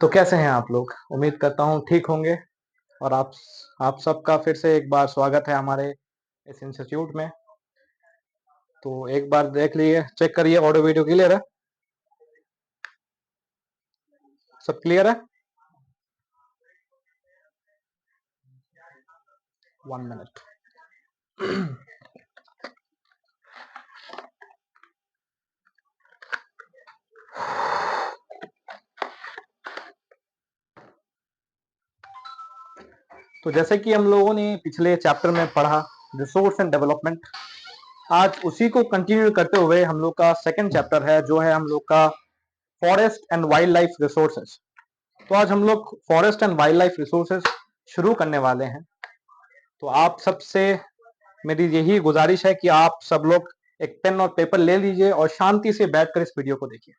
तो कैसे हैं आप लोग? उम्मीद करता हूँ ठीक होंगे। और आप सबका फिर से एक बार स्वागत है हमारे इस इंस्टीट्यूट में। तो एक बार देख लिए, चेक करिए, ऑडियो वीडियो क्लियर है? सब क्लियर है? 1 मिनट। तो जैसे कि हम लोगों ने पिछले चैप्टर में पढ़ा रिसोर्स एंड डेवलपमेंट, आज उसी को कंटिन्यू करते हुए हम लोग का सेकंड चैप्टर है जो है हम लोग का forest and wild life resources. तो आज हम लोग forest and wild life resources शुरू करने वाले हैं। तो आप सबसे मेरी यही गुजारिश है कि आप सब लोग एक पेन और पेपर ले लीजिए और शांति से बैठकर इस वीडियो को देखिए।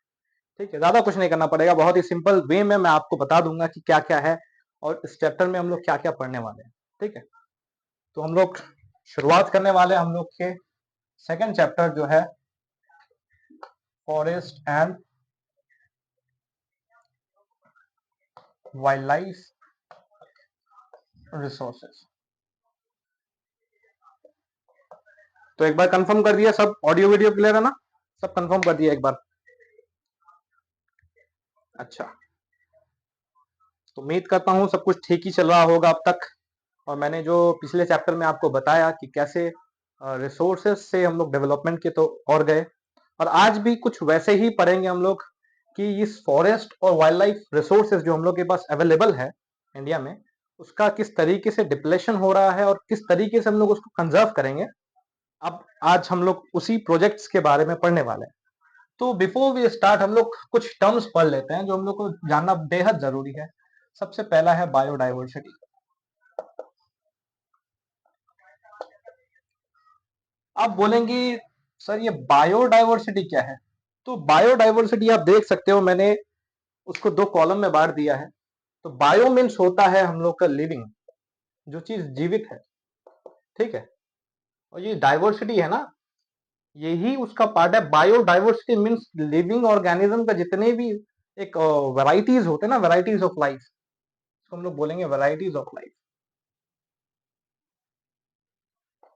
ठीक है, ज्यादा कुछ नहीं करना पड़ेगा, बहुत ही सिंपल वे में मैं आपको बता दूंगा कि क्या क्या है और इस चैप्टर में हम लोग क्या क्या पढ़ने वाले हैं। ठीक है, तो हम लोग शुरुआत करने वाले हैं हम लोग के सेकंड चैप्टर जो है forest and wild life resources. तो एक बार कंफर्म कर दिया सब? ऑडियो वीडियो क्लियर है ना? सब कंफर्म कर दिया एक बार? अच्छा, तो उम्मीद करता हूँ सब कुछ ठीक ही चल रहा होगा अब तक। और मैंने जो पिछले चैप्टर में आपको बताया कि कैसे रिसोर्सेस से हम लोग डेवलपमेंट के तो और गए, और आज भी कुछ वैसे ही पढ़ेंगे हम लोग कि इस फॉरेस्ट और वाइल्ड लाइफ रिसोर्सेज जो हम लोग के पास अवेलेबल है इंडिया में, उसका किस तरीके से डिप्लेशन हो रहा है और किस तरीके से हम लोग उसको कंजर्व करेंगे। अब आज हम लोग उसी प्रोजेक्ट्स के बारे में पढ़ने वाले हैं। तो बिफोर वी स्टार्ट हम लोग कुछ टर्म्स पढ़ लेते हैं जो हम लोग को जानना बेहद जरूरी है। सबसे पहला है बायोडाइवर्सिटी। आप बोलेंगे सर ये बायोडाइवर्सिटी क्या है? तो बायोडाइवर्सिटी आप देख सकते हो, मैंने उसको दो कॉलम में बांट दिया है। तो बायो मीन्स होता है हम लोग का लिविंग, जो चीज जीवित है। ठीक है, और ये डाइवर्सिटी है ना, यही उसका पार्ट है। बायोडाइवर्सिटी मीन्स लिविंग ऑर्गेनिज्म का जितने भी एक वैराइटीज होते हैं ना, वैराइटीज ऑफ लाइफ, तो हम लोग बोलेंगे varieties of life,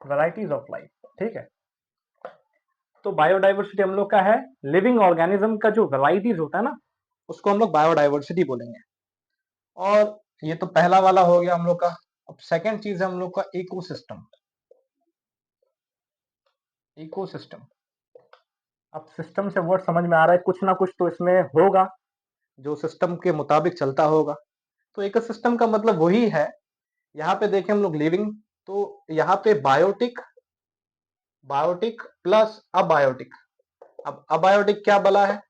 varieties of life. ठीक है, तो बायोडाइवर्सिटी हम लोग का है लिविंग ऑर्गेनिज्म का जो वैराइटीज होता है ना, उसको हम लोग बायोडाइवर्सिटी बोलेंगे। और ये तो पहला वाला हो गया हम लोग का। अब सेकंड चीज है हम लोग का इकोसिस्टम। इकोसिस्टम, अब सिस्टम से वर्ड समझ में आ रहा है, कुछ ना कुछ तो इसमें होगा जो सिस्टम के मुताबिक चलता होगा। तो इकोसिस्टम का मतलब वही है। यहाँ पे देखें हम लोग लिविंग, तो यहाँ पे बायोटिक, बायोटिक प्लस अबायोटिक। अब अबायोटिक क्या बला है?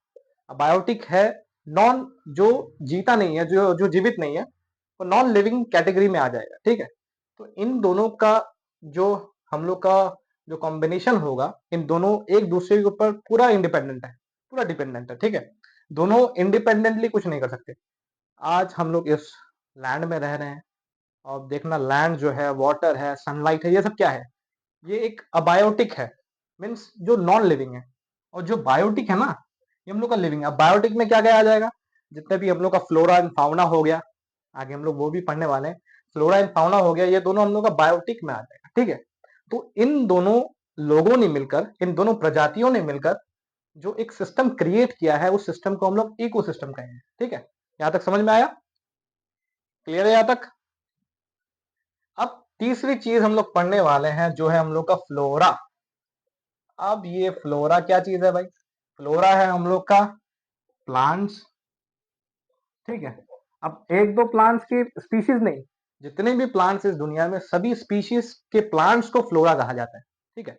अबायोटिक है नॉन, जो जीता नहीं है, जो जो जीवित नहीं है, वो नॉन लिविंग कैटेगरी में आ जाएगा। ठीक है, तो इन दोनों का जो हम लोग का जो कॉम्बिनेशन होगा, इन दोनों एक दूसरे के ऊपर पूरा इंडिपेंडेंट है, पूरा डिपेंडेंट है। ठीक है, दोनों इंडिपेंडेंटली कुछ नहीं कर सकते। आज हम लोग इस लैंड में रह रहे हैं, और देखना लैंड जो है, वाटर है, सनलाइट है, ये सब क्या है? ये एक अबायोटिक है, मीन्स जो नॉन लिविंग है। और जो बायोटिक है ना, ये हम लोग का लिविंग है। अब बायोटिक में क्या क्या आ जाएगा? जितने भी हम लोग का फ्लोरा एंड फाउना हो गया, आगे हम लोग वो भी पढ़ने वाले हैं। फ्लोरा एंड फाउना हो गया, ये दोनों हम लोग का बायोटिक में आ जाएगा। ठीक है, तो इन दोनों लोगों ने मिलकर, इन दोनों प्रजातियों ने मिलकर जो एक सिस्टम क्रिएट किया है, उस सिस्टम को हम लोग इकोसिस्टम कहेंगे। ठीक है, यहां तक समझ में आया? क्लियर है यहां तक? अब तीसरी चीज हम लोग पढ़ने वाले हैं जो है हम लोग का फ्लोरा। अब ये फ्लोरा क्या चीज है भाई? फ्लोरा है हम लोग का प्लांट्स। ठीक है, अब एक दो प्लांट्स की स्पीशीज नहीं, जितने भी प्लांट्स इस दुनिया में, सभी स्पीशीज के प्लांट्स को फ्लोरा कहा जाता है। ठीक है,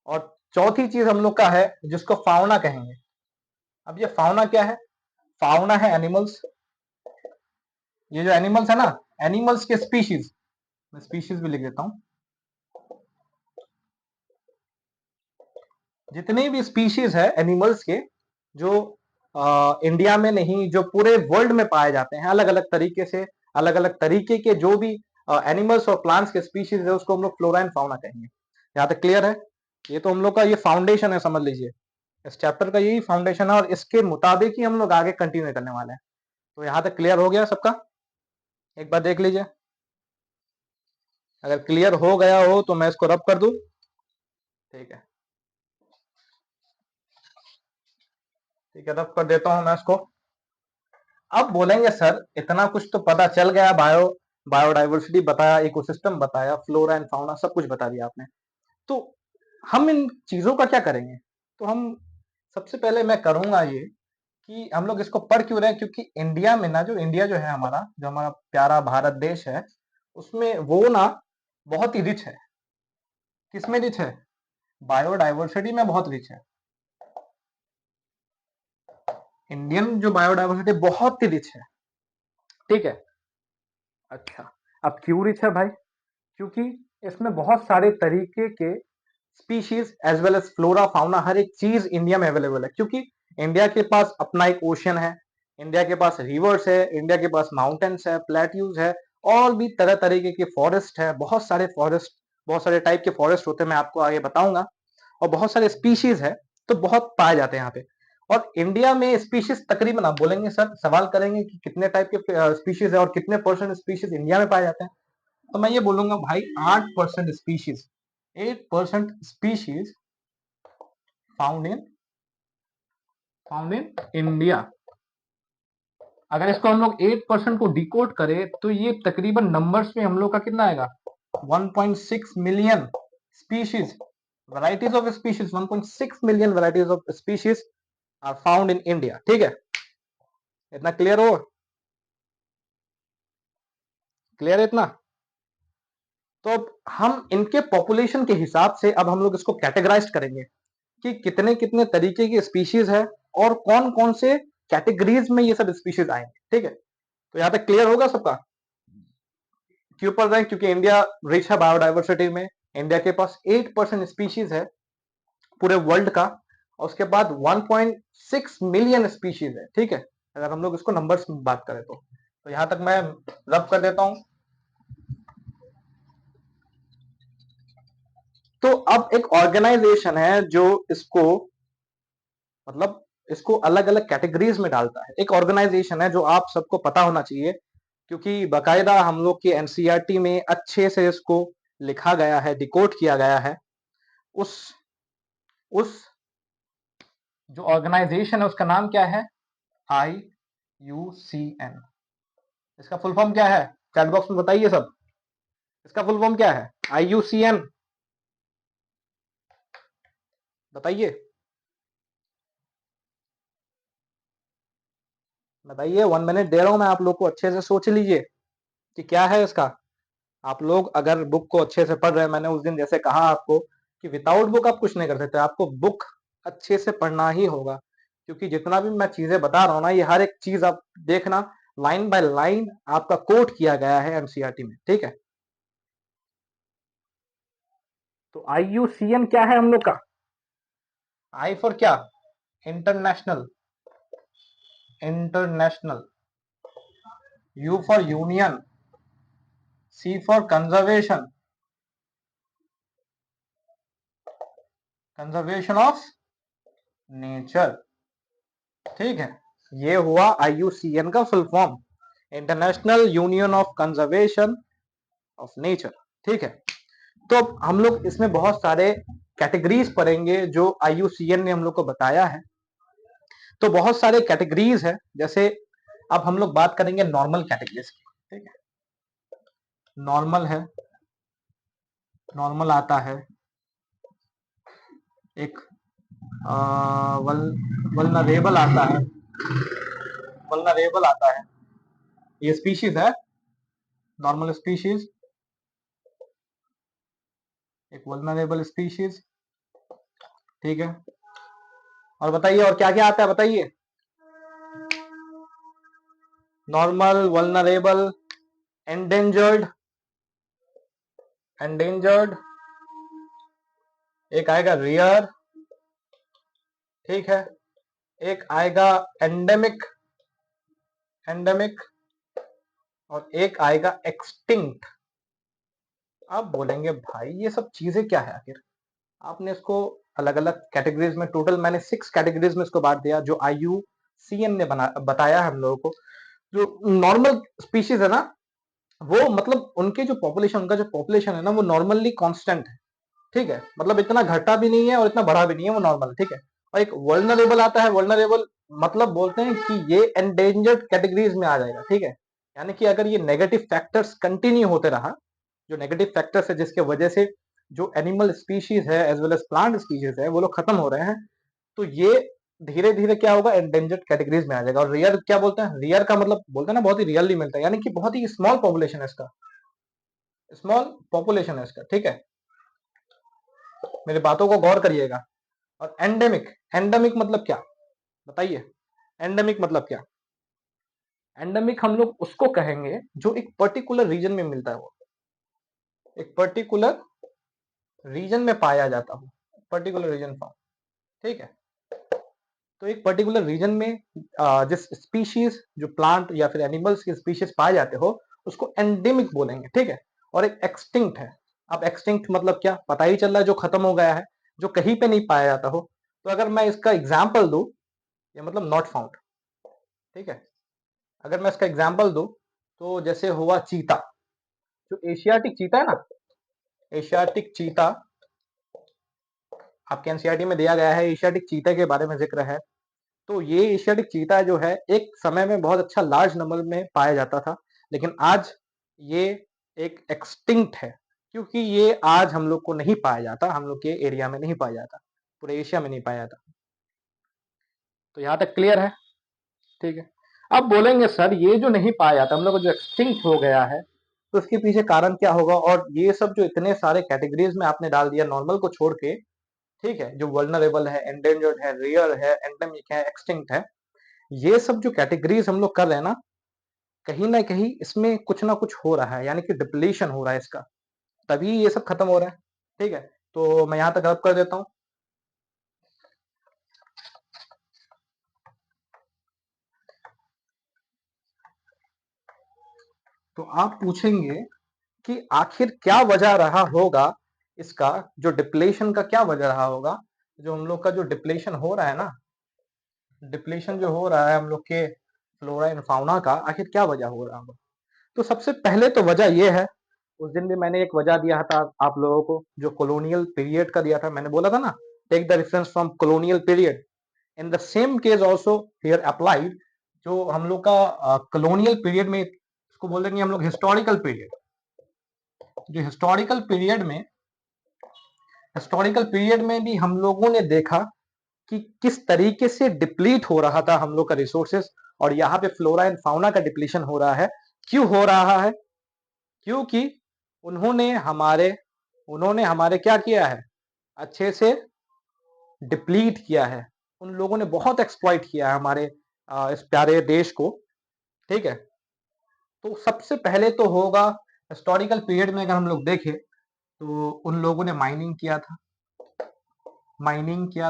और चौथी चीज हम लोग का है जिसको फाउना कहेंगे। अब ये फाउना क्या है? फाउना है एनिमल्स। ये जो एनिमल्स है ना, एनिमल्स के स्पीशीज, मैं स्पीशीज भी लिख देता हूं। जितने भी स्पीशीज है एनिमल्स के, जो इंडिया में नहीं, जो पूरे वर्ल्ड में पाए जाते हैं, अलग अलग तरीके से, अलग अलग तरीके के जो भी एनिमल्स और प्लांट्स के स्पीशीज है, उसको हम लोग फ्लोरा एंड फाउना कहेंगे। यहाँ तक क्लियर है? ये तो हम लोग का ये फाउंडेशन है, समझ लीजिए। इस चैप्टर का यही फाउंडेशन है और इसके मुताबिक ही हम लोग आगे कंटिन्यू करने वाले हैं। तो यहां तक क्लियर हो गया सबका? एक बार देख लीजिए, अगर क्लियर हो गया हो तो मैं इसको रब कर दूं। ठीक है, ठीक है, रब कर देता हूं मैं इसको। अब बोलेंगे सर इतना कुछ तो पता चल गया, बायोडाइवर्सिटी बताया, इकोसिस्टम बताया, फ्लोरा एंड फाउना सब कुछ बता दिया आपने, तो हम इन चीजों का क्या करेंगे? तो हम सबसे पहले मैं करूंगा ये कि हम लोग इसको पढ़ क्यों रहे हैं, क्योंकि इंडिया में ना, जो इंडिया जो है हमारा, जो हमारा प्यारा भारत देश है, उसमें वो ना बहुत ही रिच है। किसमें रिच है? बायोडाइवर्सिटी में बहुत रिच है। इंडियन जो बायोडाइवर्सिटी बहुत ही रिच है। ठीक है, अच्छा, अब क्यों रिच है भाई? क्योंकि इसमें बहुत सारे तरीके के species as well as flora fauna, हर एक चीज इंडिया में अवेलेबल है, क्योंकि इंडिया के पास अपना एक ओशन है, इंडिया के पास रिवर्स है, इंडिया के पास माउंटेन्स है, प्लेट्यूज है, और भी तरह तरीके के फॉरेस्ट है, बहुत सारे फॉरेस्ट, बहुत सारे टाइप के फॉरेस्ट होते हैं, मैं आपको आगे बताऊंगा, और बहुत सारे स्पीशीज है, तो बहुत पाए जाते हैं यहाँ पे। और इंडिया में स्पीशीज तकरीबन, आप बोलेंगे सर, सवाल करेंगे कि कितने टाइप के स्पीशीज है और कितने परसेंट स्पीशीज इंडिया में पाए जाते हैं, तो मैं ये बोलूंगा भाई 8% species, 8% species found in India. अगर इसको हम लोग 8% को डिकोड करें तो ये तकरीबन नंबर्स में हम लोग का कितना आएगा? 1.6 million species, varieties of species, 1.6 million varieties of species are found in India. ठीक है, इतना क्लियर हो? क्लियर है इतना? तो अब हम इनके पॉपुलेशन के हिसाब से अब हम लोग इसको कैटेगराइज करेंगे कि कितने कितने तरीके की स्पीशीज है और कौन कौन से कैटेगरीज में ये सब स्पीशीज आएंगे। ठीक है, तो यहां तक क्लियर होगा सबका? क्यों पढ़ रहे हैं? क्योंकि इंडिया रिच है बायोडाइवर्सिटी में, इंडिया के पास 8% स्पीशीज है पूरे वर्ल्ड का, और उसके बाद 1.6 मिलियन स्पीशीज है। ठीक है, अगर हम लोग इसको नंबर्स में बात करें तो यहां तक मैं रब कर देता हूं। तो अब एक ऑर्गेनाइजेशन है जो इसको, मतलब इसको अलग अलग कैटेगरीज में डालता है। एक ऑर्गेनाइजेशन है जो आप सबको पता होना चाहिए, क्योंकि बकायदा हम लोग की एनसीईआरटी में अच्छे से इसको लिखा गया है, डिकोड किया गया है। उस उस जो ऑर्गेनाइजेशन है उसका नाम क्या है? IUCN। इसका फुल फॉर्म क्या है? चैट बॉक्स में बताइए सब, इसका फुल फॉर्म क्या है? IUCN बताइए, बताइए, 1 मिनट दे रहा हूं मैं आप लोग को, अच्छे से सोच लीजिए कि क्या है इसका। आप लोग अगर बुक को अच्छे से पढ़ रहे हैं, मैंने उस दिन जैसे कहा आपको कि विदाउट बुक आप कुछ नहीं कर सकते, आपको बुक अच्छे से पढ़ना ही होगा, क्योंकि जितना भी मैं चीजें बता रहा हूं ना, ये हर एक चीज आप देखना, लाइन बाय लाइन आपका कोट किया गया है एनसीईआरटी में। ठीक है, तो IUCN क्या है हम लोग का? आई फॉर क्या? International, international. U for union, C for conservation, conservation of nature. ठीक है, ये हुआ IUCN का full form, international union of conservation of nature. ठीक है, तो अब हम लोग इसमें बहुत सारे कैटेगरीज पढ़ेंगे जो IUCN ने हम लोग को बताया है। तो बहुत सारे कैटेगरीज है, जैसे अब हम लोग बात करेंगे नॉर्मल कैटेगरीज की। ठीक है, नॉर्मल है, नॉर्मल आता है एक, वल वल्नरेबल आता है, वल्नरेबल आता है, ये स्पीशीज है, नॉर्मल स्पीशीज, एक वल्नरेबल स्पीशीज। ठीक है, और बताइए और क्या क्या आता है बताइए? नॉर्मल, वल्नरेबल, एंडेंजर्ड, एंडेंजर्ड, एक आएगा रियर। ठीक है, एक आएगा एंडेमिक, एंडेमिक, और एक आएगा एक्सटिंक्ट। आप बोलेंगे भाई ये सब चीजें क्या है आखिर? आपने इसको अलग अलग कैटेगरीज में, टोटल मैंने 6 कैटेगरीज में इसको बांट दिया, जो IUCN ने बताया हम लोगों को। जो नॉर्मल स्पीशीज है ना, वो मतलब उनके जो पॉपुलेशन, उनका जो पॉपुलेशन है ना, वो नॉर्मली कांस्टेंट है, ठीक है, मतलब इतना घटा भी नहीं है और इतना बढ़ा भी नहीं है, वो नॉर्मल है, ठीक है। और एक वर्नरेबल आता है, वर्नरेबल मतलब बोलते हैं कि ये एंडेंजर्ड कैटेगरीज में आ जाएगा, ठीक है। यानी कि अगर ये नेगेटिव फैक्टर्स कंटिन्यू होते रहा, जो नेगेटिव फैक्टर्स है जिसके वजह से जो एनिमल स्पीशीज है as well as plant species है वो लोग खत्म हो रहे हैं, तो ये धीरे धीरे क्या होगा, एंडेंजर्ड कैटेगरीज में आ जाएगा। और रेयर क्या बोलते हैं, रेयर का मतलब बोलते हैं ना बहुत ही रियरली मिलता है, यानी कि बहुत ही स्मॉल पॉपुलेशन है इसका, स्मॉल पॉपुलेशन है इसका, ठीक है। मेरी बातों को गौर करिएगा। और एंडेमिक, एंडेमिक मतलब क्या बताइए, एंडेमिक मतलब क्या? एंडेमिक हम लोग उसको कहेंगे जो एक पर्टिकुलर रीजन में मिलता है, वो एक पर्टिकुलर रीजन में पाया जाता हो, पर्टिकुलर रीजन फॉर्म, ठीक है। तो एक पर्टिकुलर रीजन में जिस स्पीशीज, जो प्लांट या फिर एनिमल्स की स्पीशीज पाए जाते हो, उसको एंडेमिक बोलेंगे, ठीक है। और एक एक्सटिंक्ट है। अब एक्सटिंक्ट मतलब क्या, पता ही चल रहा है, जो खत्म हो गया है, जो कहीं पे नहीं पाया जाता हो। तो अगर मैं इसका एग्जाम्पल दूं, ये मतलब नॉट फाउंड, ठीक है। अगर मैं इसका एग्जाम्पल दूं, तो जैसे हुआ चीता, जो एशियाटिक चीता है ना, एशियाटिक चीता आपके एनसीईआरटी में दिया गया है, एशियाटिक चीता के बारे में जिक्र है। तो ये एशियाटिक चीता जो है, एक समय में बहुत अच्छा लार्ज नंबर में पाया जाता था, लेकिन आज ये एक एक्सटिंक्ट है, क्योंकि ये आज हम लोग को नहीं पाया जाता, हम लोग के एरिया में नहीं पाया जाता, पूरे एशिया में नहीं पाया जाता। तो यहाँ तक क्लियर है, ठीक है। अब बोलेंगे सर ये जो नहीं पाया जाता, हम लोग को जो एक्सटिंक्ट हो गया है, तो इसके पीछे कारण क्या होगा? और ये सब जो इतने सारे कैटेगरीज में आपने डाल दिया नॉर्मल को छोड़ के, ठीक है, जो वल्नरेबल है, एंडेंजर्ड है, रेयर है, एंडेमिक है, एक्सटिंक्ट है, ये सब जो कैटेगरीज हम लोग कर रहे हैं ना कहीं इसमें कुछ ना कुछ हो रहा है, यानी कि डिप्लीशन हो रहा है इसका, तभी ये सब खत्म हो रहा है, ठीक है। तो मैं यहां तक रब कर देता हूं। तो आप पूछेंगे कि आखिर क्या वजह रहा होगा इसका, जो डिप्लेशन का क्या वजह रहा होगा, जो हम लोग का जो डिप्लेशन हो रहा है ना, डिप्लेशन जो हो रहा है हम लोग के फ्लोरा एंड फाउना का, आखिर क्या वजह हो रहा होगा? तो सबसे पहले तो वजह यह है, उस दिन भी मैंने एक वजह दिया था आप लोगों को, जो कॉलोनियल पीरियड का दिया था, मैंने बोला था ना, take the reference from colonial period, in the same case also here applied. जो हम लोग का कॉलोनियल पीरियड में, इसको बोलेंगे हम लोग हिस्टोरिकल पीरियड, जो हिस्टोरिकल पीरियड में भी हम लोगों ने देखा कि किस तरीके से डिप्लीट हो रहा था हम लोग का रिसोर्सेस, और यहाँ पे फ्लोरा एंड फाउना का डिप्लीशन हो रहा है। क्यों हो रहा है? क्योंकि उन्होंने हमारे उन्होंने हमारे क्या किया है, अच्छे से डिप्लीट किया है। उन लोगों ने बहुत एक्सप्लॉइट किया है हमारे इस प्यारे देश को, ठीक है। तो सबसे पहले तो होगा, हिस्टोरिकल पीरियड में अगर हम लोग देखें, तो उन लोगों ने माइनिंग किया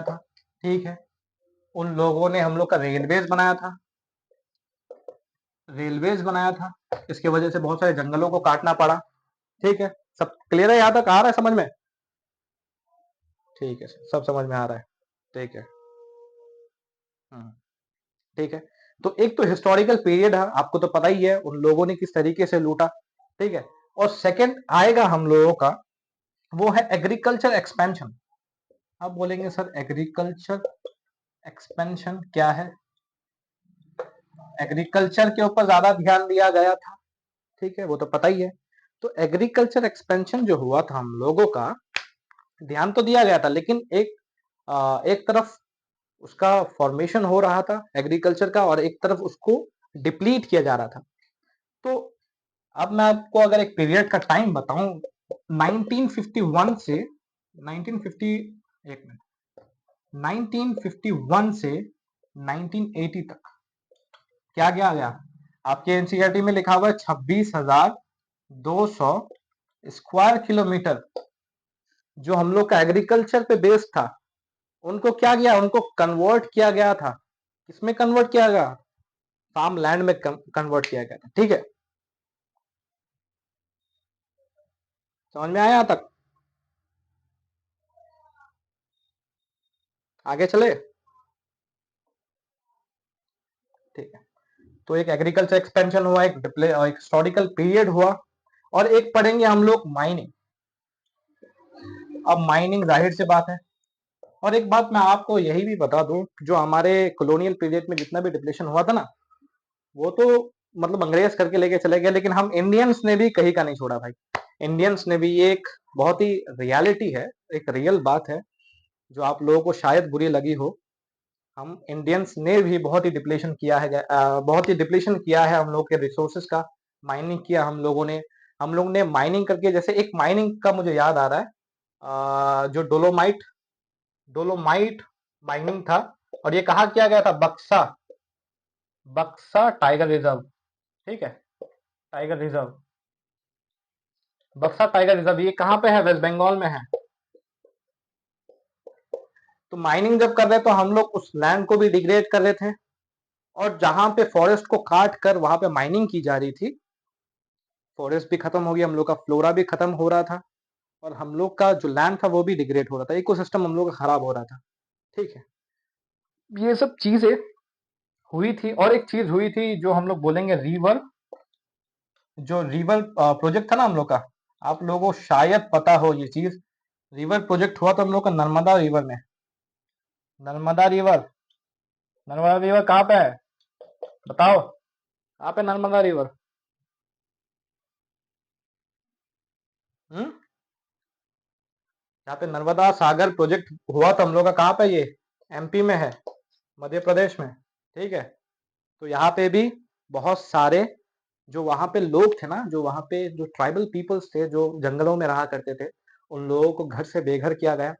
था, ठीक है। उन लोगों ने हम लोग का रेलवेज बनाया था, इसके वजह से बहुत सारे जंगलों को काटना पड़ा, ठीक है। सब क्लियर है, यहाँ तक आ रहा है समझ में? ठीक है, सब समझ में आ रहा है, ठीक है। हम्म, ठीक है। तो एक तो हिस्टोरिकल पीरियड है, आपको तो पता ही है उन लोगों ने किस तरीके से लूटा, ठीक है। और सेकंड आएगा हम लोगों का, वो है एग्रीकल्चर एक्सपेंशन। आप बोलेंगे सर एग्रीकल्चर एक्सपेंशन क्या है? एग्रीकल्चर के ऊपर ज्यादा ध्यान दिया गया था, ठीक है, वो तो पता ही है। तो एग्रीकल्चर एक्सपेंशन जो हुआ था हम लोगों का, ध्यान तो दिया गया था, लेकिन एक तरफ उसका फॉर्मेशन हो रहा था एग्रीकल्चर का, और एक तरफ उसको डिप्लीट किया जा रहा था। तो अब मैं आपको अगर एक पीरियड का टाइम बताऊं, 1951 से 1950 एक मिनट 1951 से 1980 तक क्या किया गया? आपके एनसीईआरटी में लिखा हुआ है 26,200 स्क्वायर किलोमीटर, जो हम लोग का एग्रीकल्चर पे बेस्ड था, उनको क्या किया, उनको कन्वर्ट किया गया था। किसमें कन्वर्ट किया गया? फार्म लैंड में कन्वर्ट किया गया था, ठीक है। समझ में आया तक? आगे चले, ठीक है। तो एक एग्रीकल्चर एक्सपेंशन हुआ, एक हिस्टोरिकल पीरियड हुआ, और एक पढ़ेंगे हम लोग माइनिंग। अब माइनिंग जाहिर सी बात है, और एक बात मैं आपको यही भी बता दूं, जो हमारे कॉलोनियल पीरियड में जितना भी डिप्लेशन हुआ था ना, वो तो मतलब अंग्रेज करके लेके चले गए, लेकिन हम इंडियंस ने भी कहीं का नहीं छोड़ा भाई। इंडियंस ने भी, ये एक बहुत ही रियलिटी है, एक रियल बात है, जो आप लोगों को शायद बुरी लगी हो। हम इंडियंस ने भी बहुत ही डिप्लेशन किया है, बहुत ही डिप्लेशन किया है हम लोग के रिसोर्सेज का। माइनिंग किया हम लोग ने माइनिंग करके, जैसे एक माइनिंग का मुझे याद आ रहा है, जो डोलोमाइट डोलोमाइट माइनिंग था, और ये कहाँ किया गया था? बक्सा, बक्सा टाइगर रिजर्व, ठीक है, टाइगर रिजर्व, बक्सा टाइगर रिजर्व, ये कहाँ पे है? वेस्ट बंगाल में है। तो माइनिंग जब कर रहे तो हम लोग उस लैंड को भी डिग्रेड कर रहे थे, और जहां पे फॉरेस्ट को काट कर वहां पे माइनिंग की जा रही थी, फॉरेस्ट भी खत्म हो गया, हम लोग का फ्लोरा भी खत्म हो रहा था, और हम लोग का जो लैंड था वो भी डिग्रेड हो रहा था, इकोसिस्टम हम लोग का खराब हो रहा था, ठीक है। ये सब चीजें हुई थी, और एक चीज हुई थी जो हम लोग बोलेंगे रिवर, जो रिवर प्रोजेक्ट था ना हम लोग का, आप लोगों को शायद पता हो ये चीज। रिवर प्रोजेक्ट हुआ तो हम लोग का नर्मदा रिवर में। नर्मदा रिवर, नर्मदा रिवर कहाँ पे है बताओ? कहाँ पे नर्मदा रिवर? हम्म, यहाँ पे नर्मदा सागर प्रोजेक्ट हुआ तो हम लोग का कहाँ पे? ये एमपी में है, मध्य प्रदेश में, ठीक है। तो यहाँ पे भी बहुत सारे जो वहां पे लोग थे ना, जो वहां पे जो ट्राइबल पीपल्स थे, जो जंगलों में रहा करते थे, उन लोगों को घर से बेघर किया गया,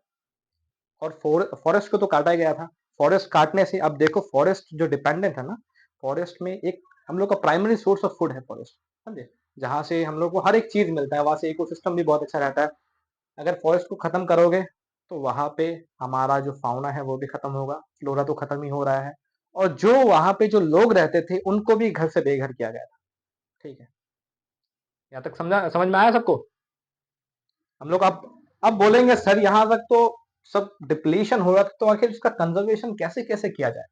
और फॉरेस्ट को तो काटा ही गया था। फॉरेस्ट काटने से, अब देखो, फॉरेस्ट जो डिपेंडेंट है ना, फॉरेस्ट में एक हम लोग का प्राइमरी सोर्स ऑफ फूड है फॉरेस्ट, समझे, जहां से हम लोग को हर एक चीज मिलता है, वहां से इकोसिस्टम भी बहुत अच्छा रहता है। अगर फॉरेस्ट को खत्म करोगे तो वहां पे हमारा जो फाउना है वो भी खत्म होगा, फ्लोरा तो खत्म ही हो रहा है, और जो वहां पे जो लोग रहते थे उनको भी घर से बेघर किया गया था, ठीक है। यहाँ तक समझा, समझ में आया सबको? हम लोग अब बोलेंगे सर यहाँ तक तो सब डिप्लीशन हो रहा था, तो आखिर इसका कंजर्वेशन कैसे कैसे किया जाए?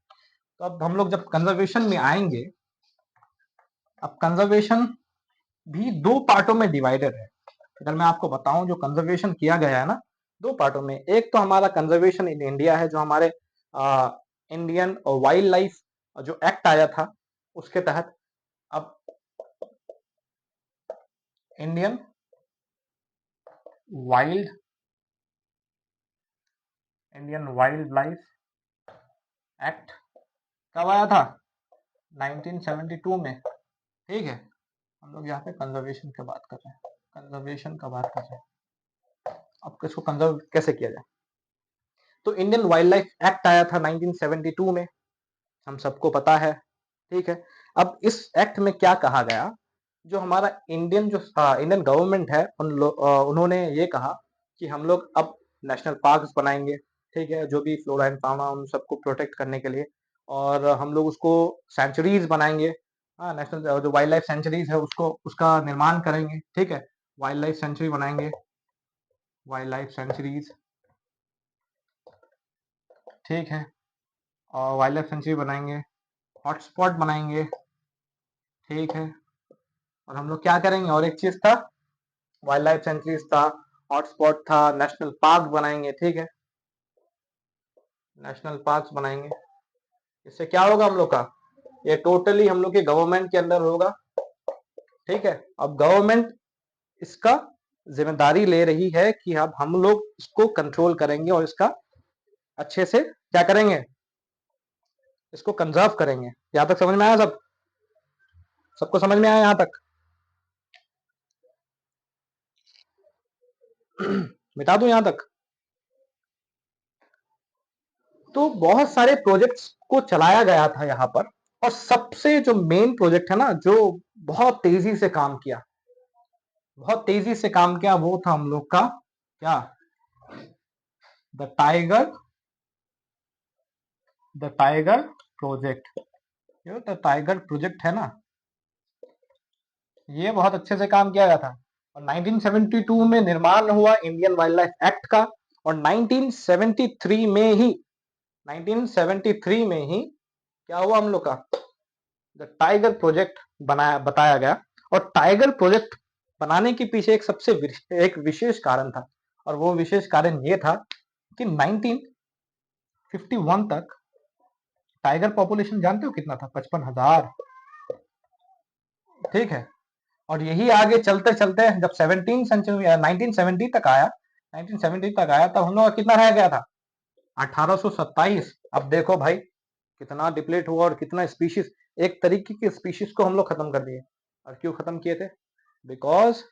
तो अब हम लोग जब कंजर्वेशन में आएंगे, अब कंजर्वेशन भी दो पार्टों में डिवाइडेड है। अगर मैं आपको बताऊं, जो कंजर्वेशन किया गया है ना, दो पार्टों में। एक तो हमारा कंजर्वेशन इन इंडिया है, जो हमारे इंडियन वाइल्ड लाइफ जो एक्ट आया था उसके तहत। अब Indian wild Indian wild life act कब आया था? 1972 में, ठीक है। हम लोग यहाँ पे कंजर्वेशन की बात कर रहे हैं, कंजर्वेशन का बात कर रहे हैं। अब इसको कंजर्व कैसे किया जाए? तो इंडियन वाइल्ड लाइफ एक्ट आया था 1972 में, हम सबको पता है, ठीक है। अब इस एक्ट में क्या कहा गया? जो हमारा इंडियन गवर्नमेंट है, उन्होंने ये कहा कि हम लोग अब नेशनल पार्क्स बनाएंगे, ठीक है, जो भी फ्लोरा एंड फाउना उन सबको प्रोटेक्ट करने के लिए, और हम लोग उसको सेंचुरीज बनाएंगे। हाँ, नेशनल जो वाइल्ड लाइफ सेंचुरीज है उसको उसका निर्माण करेंगे, ठीक है। वाइल्ड लाइफ सेंचुरी बनाएंगे, वाइल्ड लाइफ सेंचुरीज, ठीक है, और वाइल्ड लाइफ सेंचुरी बनाएंगे, हॉटस्पॉट बनाएंगे, ठीक है। और हम लोग क्या करेंगे? और एक चीज था, वाइल्ड लाइफ सेंचुरीज था, हॉटस्पॉट था, नेशनल पार्क बनाएंगे, ठीक है, नेशनल पार्क बनाएंगे। इससे क्या होगा हम लोग का? ये टोटली हम लोग के गवर्नमेंट के अंदर होगा, ठीक है। अब गवर्नमेंट इसका जिम्मेदारी ले रही है कि अब हम लोग इसको कंट्रोल करेंगे, और इसका अच्छे से क्या करेंगे? इसको कंजर्व करेंगे। यहां तक समझ में आया सब? सबको समझ में आया यहां तक? मिटा दूं यहां तक? तो बहुत सारे प्रोजेक्ट्स को चलाया गया था यहाँ पर, और सबसे जो मेन प्रोजेक्ट है ना, जो बहुत तेजी से काम किया, बहुत तेजी से काम किया, वो था हम लोग का क्या? The tiger the tiger project. ये द टाइगर प्रोजेक्ट है ना, ये बहुत अच्छे से काम किया गया था, और 1972 में निर्माण हुआ इंडियन वाइल्ड लाइफ एक्ट का, और 1973 में ही 1973 में ही क्या हुआ हम लोग का, द टाइगर प्रोजेक्ट बताया गया। और टाइगर प्रोजेक्ट बनाने के पीछे एक विशेष कारण था, और वो विशेष कारण ये था कि 1951 तक टाइगर पॉपुलेशन जानते हो कितना था? 55,000। ठीक है। और यही आगे चलते चलते जब 17 सेंचुरी 1970 तक आया, 1970 तक आया, तब हम लोग का कितना रह गया था? 1827। अब देखो भाई कितना डिप्लीट हुआ और कितना स्पीशीज, एक तरीके की स्पीशीज को हम लोग खत्म कर दिए। और क्यों खत्म किए थे? Because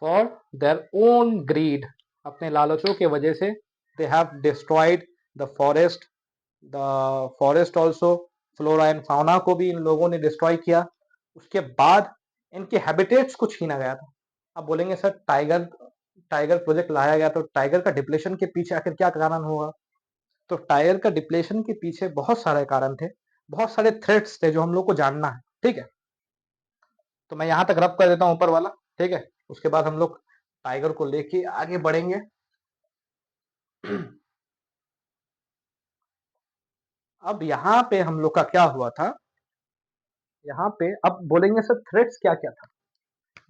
for their own greed, अपने लालचों के वजह से they have destroyed the forest, also flora and fauna को भी इन लोगों ने डिस्ट्रॉय किया। उसके बाद इनके हैबिटेट्स को छीना गया था। अब बोलेंगे सर टाइगर टाइगर प्रोजेक्ट लाया गया तो टाइगर का डिप्लेशन के पीछे आखिर क्या कारण होगा? तो टाइगर का डिप्लेशन के पीछे बहुत सारे कारण थे, बहुत सारे थ्रेट्स थे जो हम लोग को जानना है। ठीक है, तो मैं यहां तक रब कर देता हूं ऊपर वाला। ठीक है, उसके बाद हम लोग टाइगर को लेके आगे बढ़ेंगे। अब यहाँ पे हम लोग का क्या हुआ था, यहाँ पे अब बोलेंगे सर थ्रेट्स क्या क्या था?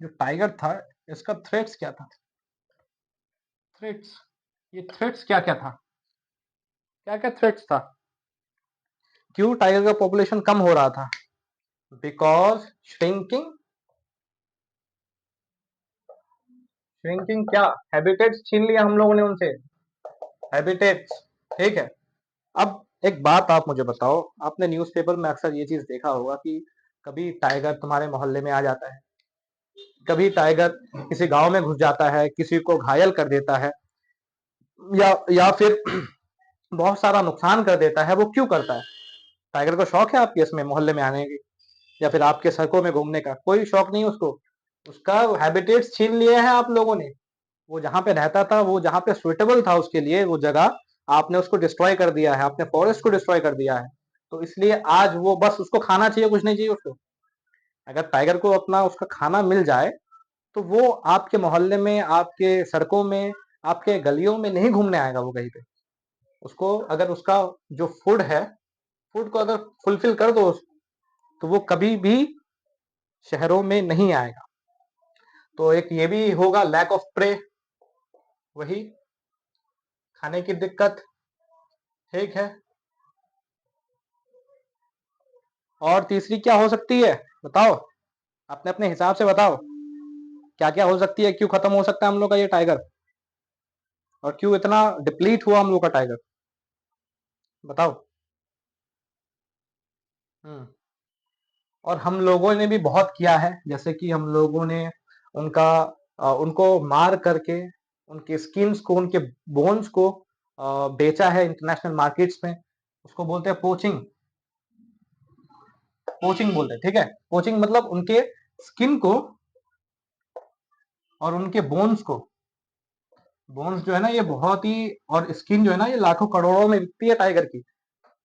जो टाइगर था इसका थ्रेट्स क्या था? थ्रेट्स, ये थ्रेट्स क्या क्या था? क्या क्या थ्रेट्स था? क्यों टाइगर का पॉपुलेशन कम हो रहा था? बिकॉज श्रिंकिंग, क्या? हैबिटेट्स छीन लिया हम लोगों ने उनसे, हैबिटेट्स। ठीक है। अब एक बात आप मुझे बताओ, आपने न्यूज़पेपर में अक्सर ये चीज देखा होगा कि कभी टाइगर तुम्हारे मोहल्ले में आ जाता है, कभी टाइगर किसी गांव में घुस जाता है, किसी को घायल कर देता है, या फिर बहुत सारा नुकसान कर देता है। वो क्यों करता है? टाइगर को शौक है आपके इसमें मोहल्ले में आने की, या फिर आपके सड़कों में घूमने का? कोई शौक नहीं उसको। उसका हैबिटेट्स छीन लिए हैं आप लोगों ने। वो जहां पे रहता था, वो जहां पे सुइटेबल था उसके लिए, वो जगह आपने उसको डिस्ट्रॉय कर दिया है, आपने फॉरेस्ट को डिस्ट्रॉय कर दिया है। तो इसलिए आज वो बस उसको खाना चाहिए, कुछ नहीं चाहिए उसको। अगर टाइगर को अपना उसका खाना मिल जाए तो वो आपके मोहल्ले में, आपके सड़कों में, आपके गलियों में नहीं घूमने आएगा वो कहीं पे। उसको अगर उसका जो फूड है, फूड को अगर फुलफिल कर दो तो वो कभी भी शहरों में नहीं आएगा। तो एक ये भी होगा, लैक ऑफ प्रे, वही खाने की दिक्कत। ठीक है। और तीसरी क्या हो सकती है बताओ, अपने अपने हिसाब से बताओ क्या क्या हो सकती है, क्यों खत्म हो सकता है हम लोग का ये टाइगर, और क्यों इतना डिप्लीट हुआ हम लोग का टाइगर, बताओ। हम्म। और हम लोगों ने भी बहुत किया है, जैसे कि हम लोगों ने उनको मार करके उनके स्किन्स को, उनके बोन्स को बेचा है इंटरनेशनल मार्केट्स में। उसको बोलते हैं पोचिंग, पोचिंग बोलते हैं। ठीक है, पोचिंग मतलब उनके स्किन को और उनके बोन्स को, बोन्स जो है ना ये बहुत ही, और स्किन जो है ना ये लाखों करोड़ों में बिकती है टाइगर की।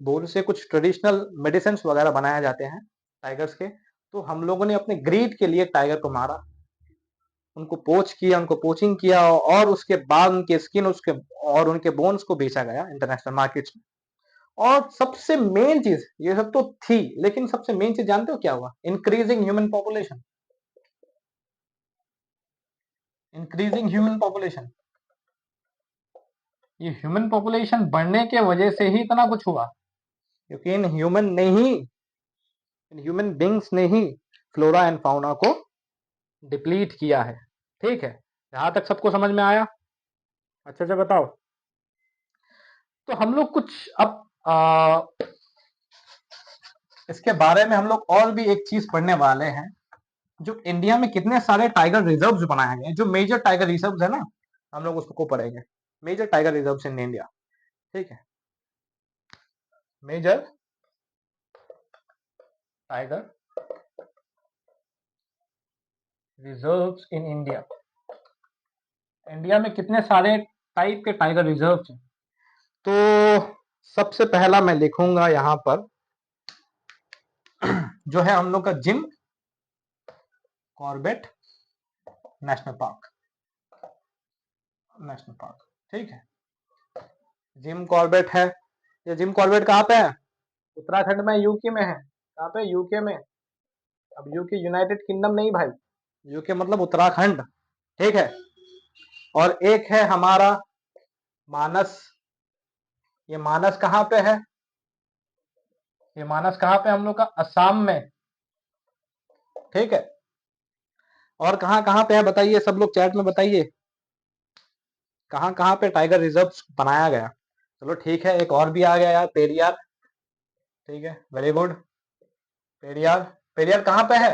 बोन से कुछ ट्रेडिशनल मेडिसिन वगैरह बनाए जाते हैं टाइगर्स के। तो हम लोगों ने अपने ग्रीड के लिए टाइगर को मारा, उनको पोच किया, उनको पोचिंग किया, और उसके बाद उनके स्किन, उसके और उनके बोन्स को बेचा गया इंटरनेशनल मार्केट्स में। और सबसे मेन चीज, ये सब तो थी, लेकिन सबसे मेन चीज जानते हो क्या हुआ? Increasing human population, increasing human population. ये ह्यूमन पॉपुलेशन बढ़ने के वजह से ही इतना कुछ हुआ, क्योंकि इन ह्यूमन बींग्स ने ही फ्लोरा एंड फाउना को डिप्लीट किया है। ठीक है, यहां तक सबको समझ में आया? अच्छा अच्छा बताओ। तो हम लोग कुछ अब इसके बारे में हम लोग और भी एक चीज पढ़ने वाले हैं, जो इंडिया में कितने सारे टाइगर रिजर्व्स बनाए गए हैं, जो मेजर टाइगर रिजर्व्स है ना, हम लोग उसको पढ़ेंगे। Major tiger reserves in India. ठीक है, major tiger reserves in India. India में कितने सारे टाइप के टाइगर रिजर्व्स हैं? तो सबसे पहला मैं लिखूंगा यहां पर, जो है हम लोग का Jim Corbett national park, national park. ठीक है, जिम कॉर्बेट है। ये जिम कॉर्बेट कहाँ पे है? उत्तराखंड में, यूके में है। कहाँ पे? यूके में। अब यूके यूनाइटेड किंगडम नहीं भाई, यूके मतलब उत्तराखंड, ठीक है। और एक है हमारा मानस। ये मानस कहाँ पे है? ये मानस कहाँ पे? हम लोग का असम में, ठीक है। और कहाँ कहाँ पे है बताइए, सब लोग चैट में बताइए, कहाँ कहाँ पे टाइगर रिजर्व बनाया गया? चलो ठीक है, एक और भी आ गया यार, पेरियार। ठीक है, वेरी गुड। पेरियार, पेरियार कहाँ पे है?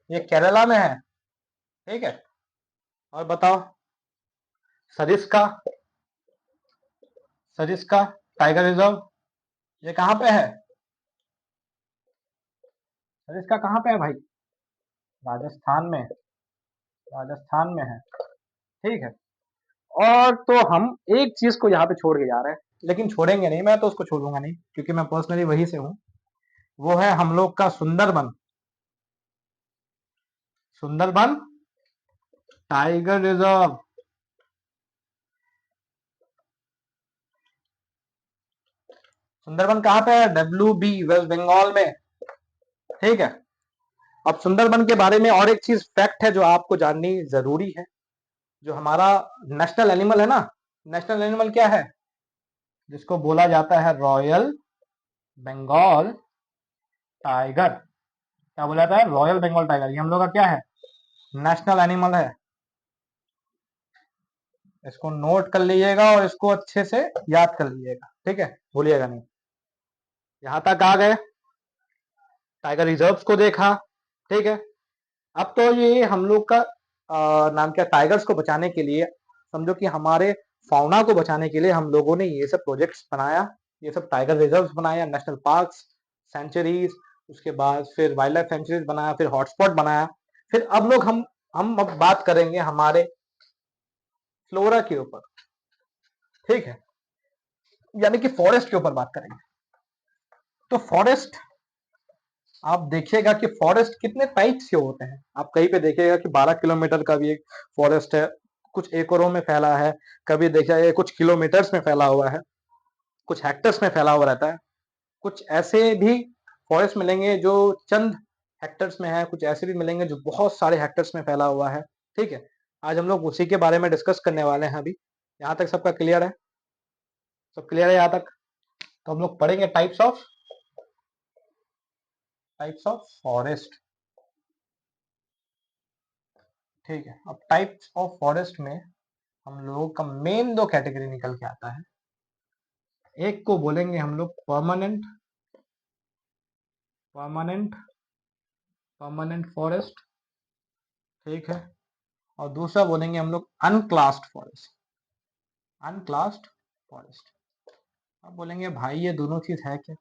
ये केरला में है, ठीक है। और बताओ, सरिस्का, सरिस्का टाइगर रिजर्व ये कहाँ पे है? सरिस्का कहाँ पे है भाई? राजस्थान में, राजस्थान में है, ठीक है। और तो हम एक चीज को यहाँ पे छोड़ के जा रहे हैं, लेकिन छोड़ेंगे नहीं, मैं तो उसको छोड़ूंगा नहीं, क्योंकि मैं पर्सनली वहीं से हूँ। वो है हम लोग का सुंदरबन। Sundarban tiger reserve. सुंदरबन कहाँ पे है? WB, वेस्ट बंगाल में, ठीक है। अब सुंदरबन के बारे में और एक चीज फैक्ट है जो आपको जाननी जरूरी है। जो हमारा नेशनल एनिमल है ना, नेशनल एनिमल क्या है? जिसको बोला जाता है रॉयल बंगाल टाइगर। क्या बोला जाता है? Royal Bengal tiger. ये हम लोग का क्या है? नेशनल एनिमल है। इसको नोट कर लीजिएगा और इसको अच्छे से याद कर लीजिएगा, ठीक है, भूलिएगा नहीं। यहां तक आ गए, टाइगर रिजर्व्स को देखा, ठीक है। अब तो ये हम लोग का नाम क्या, टाइगर्स को बचाने के लिए, समझो कि हमारे फाउना को बचाने के लिए हम लोगों ने ये सब प्रोजेक्ट्स बनाया, ये सब टाइगर रिजर्व्स बनाया, नेशनल पार्क्स, सेंचुरीज, उसके बाद फिर वाइल्ड लाइफ सेंचुरीज बनाया, फिर हॉटस्पॉट बनाया। फिर अब लोग हम अब बात करेंगे हमारे फ्लोरा के ऊपर, ठीक है, यानी कि फॉरेस्ट के ऊपर बात करेंगे। तो फॉरेस्ट, आप देखिएगा कि फॉरेस्ट कितने टाइप्स के होते हैं। आप कहीं पे देखिएगा कि 12 किलोमीटर का भी एक फॉरेस्ट है, कुछ एकड़ों में फैला है, कभी देखिएगा कुछ किलोमीटर्स में फैला हुआ है, कुछ हेक्टर्स में फैला हुआ रहता है। कुछ ऐसे भी फॉरेस्ट मिलेंगे जो चंद हेक्टर्स में है, कुछ ऐसे भी मिलेंगे जो बहुत सारे हेक्टर्स में फैला हुआ है, ठीक है। आज हम लोग उसी के बारे में डिस्कस करने वाले हैं अभी। यहाँ तक सबका क्लियर है? सब क्लियर है यहाँ तक? तो हम लोग पढ़ेंगे टाइप्स ऑफ फॉरेस्ट, ठीक है। अब टाइप्स ऑफ फॉरेस्ट में हम लोगों का मेन दो कैटेगरी निकल के आता है। एक को बोलेंगे हम लोग परमानेंट, परमानेंट परमानेंट फॉरेस्ट, ठीक है। और दूसरा बोलेंगे हम लोग अनक्लास्ड फॉरेस्ट, अनक्लास्ड फॉरेस्ट। अब बोलेंगे भाई ये दोनों चीज है क्या?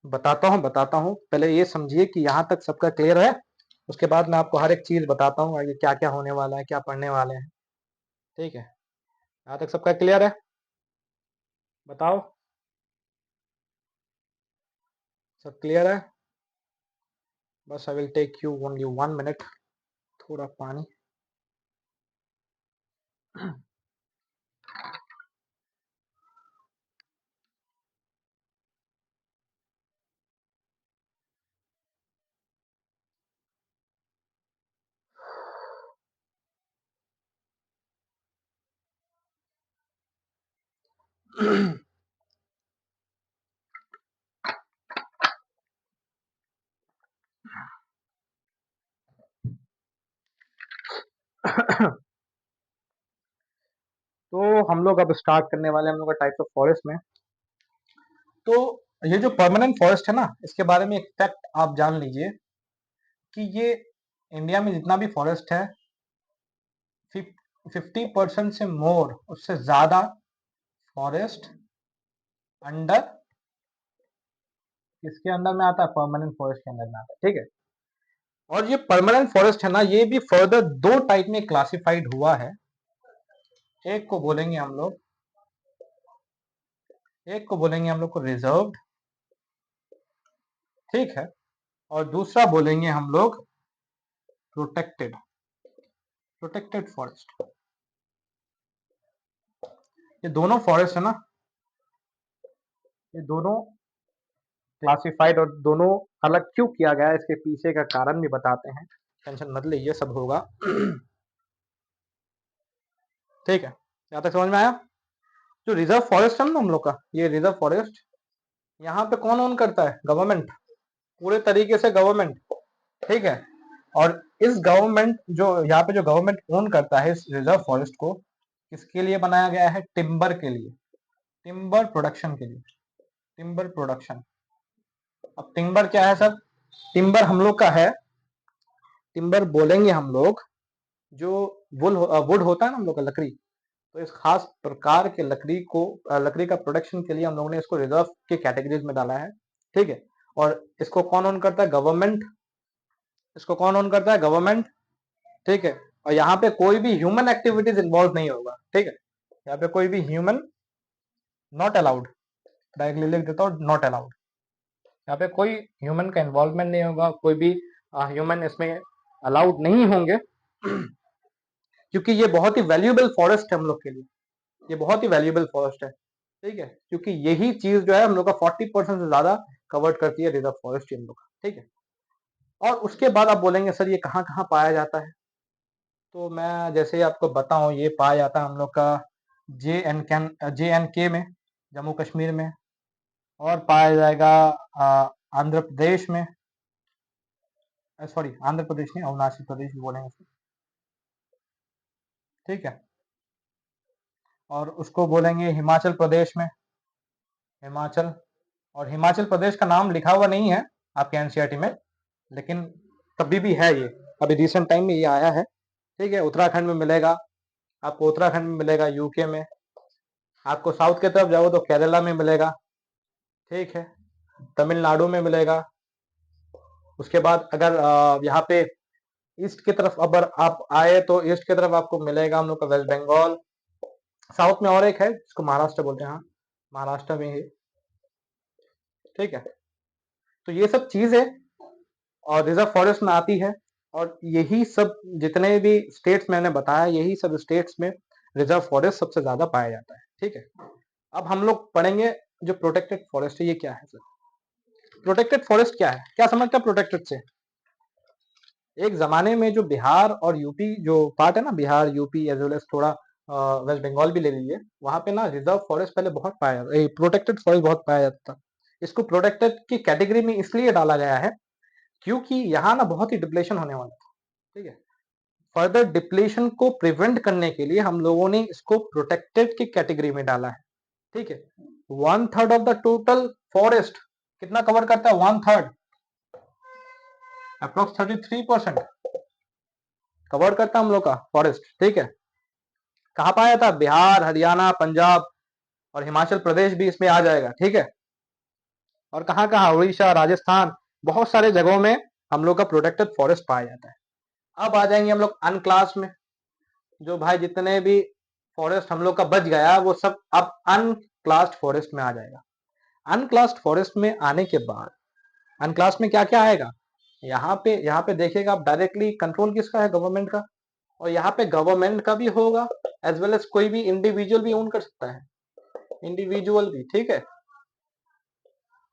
बताता हूँ, पहले ये समझिए कि यहाँ तक सबका क्लियर है। उसके बाद मैं आपको हर एक चीज बताता हूँ आगे क्या क्या होने वाला है, क्या पढ़ने वाले हैं, ठीक है। यहाँ तक सबका क्लियर है? बताओ, सब क्लियर है? बस I will take you only 1 minute, थोड़ा पानी। तो हम लोग अब स्टार्ट करने वाले हैं हम लोग का टाइप्स ऑफ फॉरेस्ट में। तो ये जो परमानेंट फॉरेस्ट है ना, इसके बारे में एक फैक्ट आप जान लीजिए कि ये इंडिया में जितना भी फॉरेस्ट है, 50% से मोर, उससे ज्यादा फॉरेस्ट अंडर, किसके अंडर में आता है? परमानेंट फॉरेस्ट के अंदर में आता है, ठीक है। और ये परमानेंट फॉरेस्ट है ना, ये भी फर्दर दो टाइप में क्लासिफाइड हुआ है। एक को बोलेंगे हम लोग, एक को बोलेंगे हम लोग को रिजर्व्ड, ठीक है। और दूसरा बोलेंगे हम लोग प्रोटेक्टेड, प्रोटेक्टेड फॉरेस्ट। ये दोनों फॉरेस्ट है ना, ये दोनों क्लासिफाइड और दोनों अलग क्यों किया गया है, इसके पीछे का कारण भी बताते हैं, टेंशन मत लीजिए, सब होगा। ठीक है, यहाँ तक समझ में आया? जो रिजर्व फॉरेस्ट है ना हम लोग का, ये रिजर्व फॉरेस्ट यहाँ पे कौन ओन करता है? गवर्नमेंट, पूरे तरीके से गवर्नमेंट। ठीक है, और इस गवर्नमेंट जो यहाँ पे जो गवर्नमेंट ओन करता है इस रिजर्व फॉरेस्ट को, किसके लिए बनाया गया है? टिम्बर के लिए, टिम्बर प्रोडक्शन के लिए, टिम्बर प्रोडक्शन। अब टिम्बर क्या है सर? टिम्बर हम लोग का है, टिम्बर बोलेंगे हम लोग जो वुड होता है ना हम लोग का, लकड़ी, तो इस खास प्रकार के लकड़ी को, लकड़ी का प्रोडक्शन के लिए हम लोगों ने इसको रिजर्व के कैटेगरीज में डाला है। ठीक है, और इसको कौन ओन करता है? गवर्नमेंट। इसको कौन ओन करता है? गवर्नमेंट। ठीक है, और यहाँ पे कोई भी ह्यूमन एक्टिविटीज इन्वॉल्व नहीं होगा। ठीक है, यहाँ पे कोई भी ह्यूमन नॉट अलाउड, डायरेक्टली लिख देता हूँ, नॉट अलाउड। यहाँ पे कोई ह्यूमन का इन्वॉल्वमेंट नहीं होगा, कोई भी ह्यूमन इसमें अलाउड नहीं होंगे, क्योंकि ये बहुत ही वैल्यूएबल फॉरेस्ट है हम लोग के लिए, ये बहुत ही वैल्यूएबल फॉरेस्ट है। ठीक है, क्योंकि यही चीज जो है हम लोग का 40% से ज्यादा कवर करती है रिजर्व फॉरेस्ट हम लोग का। ठीक है, और उसके बाद आप बोलेंगे सर ये कहाँ कहाँ पाया जाता है, तो मैं जैसे ही आपको बताऊं, ये पाया जाता है हम लोग का JNK में, जम्मू कश्मीर में, और पाया जाएगा आंध्र प्रदेश में, सॉरी आंध्र प्रदेश नहीं, अरुणाचल प्रदेश भी बोलेंगे उसको। ठीक है, और उसको बोलेंगे हिमाचल प्रदेश में, हिमाचल। और हिमाचल प्रदेश का नाम लिखा हुआ नहीं है आपके एनसीईआरटी में, लेकिन तभी भी है ये, अभी रिसेंट टाइम में ये आया है। ठीक है, उत्तराखंड में मिलेगा आपको, उत्तराखंड में मिलेगा, यूके में। आपको साउथ की तरफ जाओ तो केरला में मिलेगा। ठीक है, तमिलनाडु में मिलेगा। उसके बाद अगर यहाँ पे ईस्ट की तरफ अगर आप आए तो ईस्ट की तरफ आपको मिलेगा हम लोग का वेस्ट बंगाल। साउथ में और एक है जिसको महाराष्ट्र बोलते हैं, हाँ, महाराष्ट्र में ही। ठीक है, तो ये सब चीजें और रिजर्व फॉरेस्ट में आती है, और यही सब जितने भी स्टेट्स मैंने बताया, यही सब स्टेट्स में रिजर्व फॉरेस्ट सबसे ज्यादा पाया जाता है। ठीक है, अब हम लोग पढ़ेंगे जो प्रोटेक्टेड फॉरेस्ट है, ये क्या है सर? प्रोटेक्टेड फॉरेस्ट क्या है, क्या समझते हैं प्रोटेक्टेड से? एक जमाने में जो बिहार और यूपी जो पार्ट है ना, Bihar UP as well as थोड़ा वेस्ट बंगाल भी ले लीजिए, वहां पे ना रिजर्व फॉरेस्ट पहले बहुत पाया, प्रोटेक्टेड फॉरेस्ट बहुत पाया जाता था। इसको प्रोटेक्टेड की कैटेगरी में इसलिए डाला गया है क्योंकि यहाँ ना बहुत ही डिप्लेशन होने वाला था। ठीक है, फर्दर डिप्लेशन को प्रिवेंट करने के लिए हम लोगों ने इसको प्रोटेक्टेड की कैटेगरी में डाला है। ठीक है, 1/3 ऑफ द टोटल फॉरेस्ट कितना कवर करता है? 1/3, अप्रोक्स 33% कवर करता है हम लोग का फॉरेस्ट। ठीक है, कहाँ पाया था? बिहार, हरियाणा, पंजाब और हिमाचल प्रदेश भी इसमें आ जाएगा। ठीक है, और कहाँ कहाँ? उड़ीसा, राजस्थान, बहुत सारे जगहों में हम लोग का प्रोटेक्टेड फॉरेस्ट पाया जाता है। अब आ जाएंगे हम लोग अनक्लास में, जो भाई जितने भी फॉरेस्ट हम लोग का बच गया वो सब अब अनक्लास्ड फॉरेस्ट में आ जाएगा। अनक्लास्ड फॉरेस्ट में आने के बाद अनक्लास में क्या क्या आएगा? यहाँ पे देखिएगा आप, डायरेक्टली कंट्रोल किसका है? गवर्नमेंट का। और यहाँ पे गवर्नमेंट का भी होगा, एज वेल एज कोई भी इंडिविजुअल भी ओन कर सकता है, इंडिविजुअल भी। ठीक है,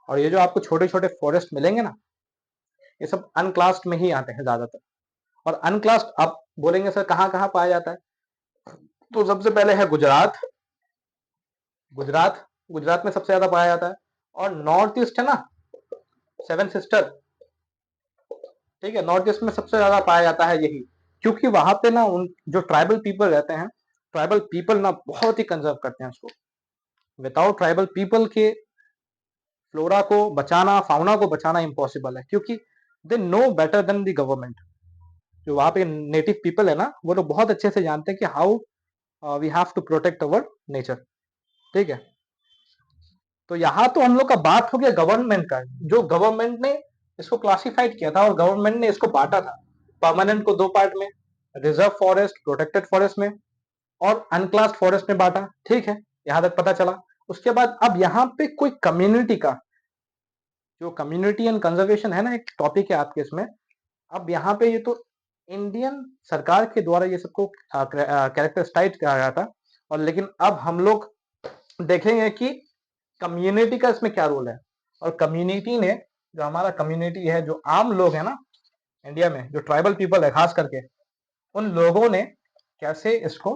और ये जो आपको छोटे छोटे फॉरेस्ट मिलेंगे ना, ये सब अनक्लास्ड में ही आते हैं ज्यादातर। और अनक्लास्ड आप बोलेंगे सर कहाँ कहाँ पाया जाता है, तो सबसे पहले है गुजरात। गुजरात गुजरात में सबसे ज्यादा पाया जाता है, और नॉर्थ ईस्ट है ना, सेवन सिस्टर। ठीक है, नॉर्थ ईस्ट में सबसे ज्यादा पाया जाता है यही, क्योंकि वहां पे ना उन जो ट्राइबल पीपल रहते हैं, ट्राइबल पीपल ना बहुत ही कंजर्व करते हैं उसको। विदाउट ट्राइबल पीपल के फ्लोरा को बचाना, फाउना को बचाना इम्पॉसिबल है, क्योंकि they know better than the government. जो वहां पे नेटिव पीपल है ना, वो लोग बहुत अच्छे से जानते हैं कि how we have to protect our nature. ठीक है, तो यहाँ तो हम लोग का बात हो गया गवर्नमेंट का, जो गवर्नमेंट ने इसको क्लासिफाइड किया था और गवर्नमेंट ने इसको बांटा था परमानेंट को दो पार्ट में, रिजर्व फॉरेस्ट, प्रोटेक्टेड फॉरेस्ट में, और अनक्लास्ड फॉरेस्ट में बांटा। ठीक है, यहां तक पता चला। उसके बाद अब यहाँ पे कोई कम्युनिटी का, जो कम्युनिटी एंड कंजर्वेशन है ना, एक टॉपिक है आपके इसमें। अब यहाँ पे ये तो इंडियन सरकार के द्वारा ये सबको कैरेक्टराइज किया गया था, और लेकिन अब हम लोग देखेंगे कि कम्युनिटी का इसमें क्या रोल है, और कम्युनिटी ने, जो हमारा कम्युनिटी है, जो आम लोग है ना इंडिया में, जो ट्राइबल पीपल है खास करके, उन लोगों ने कैसे इसको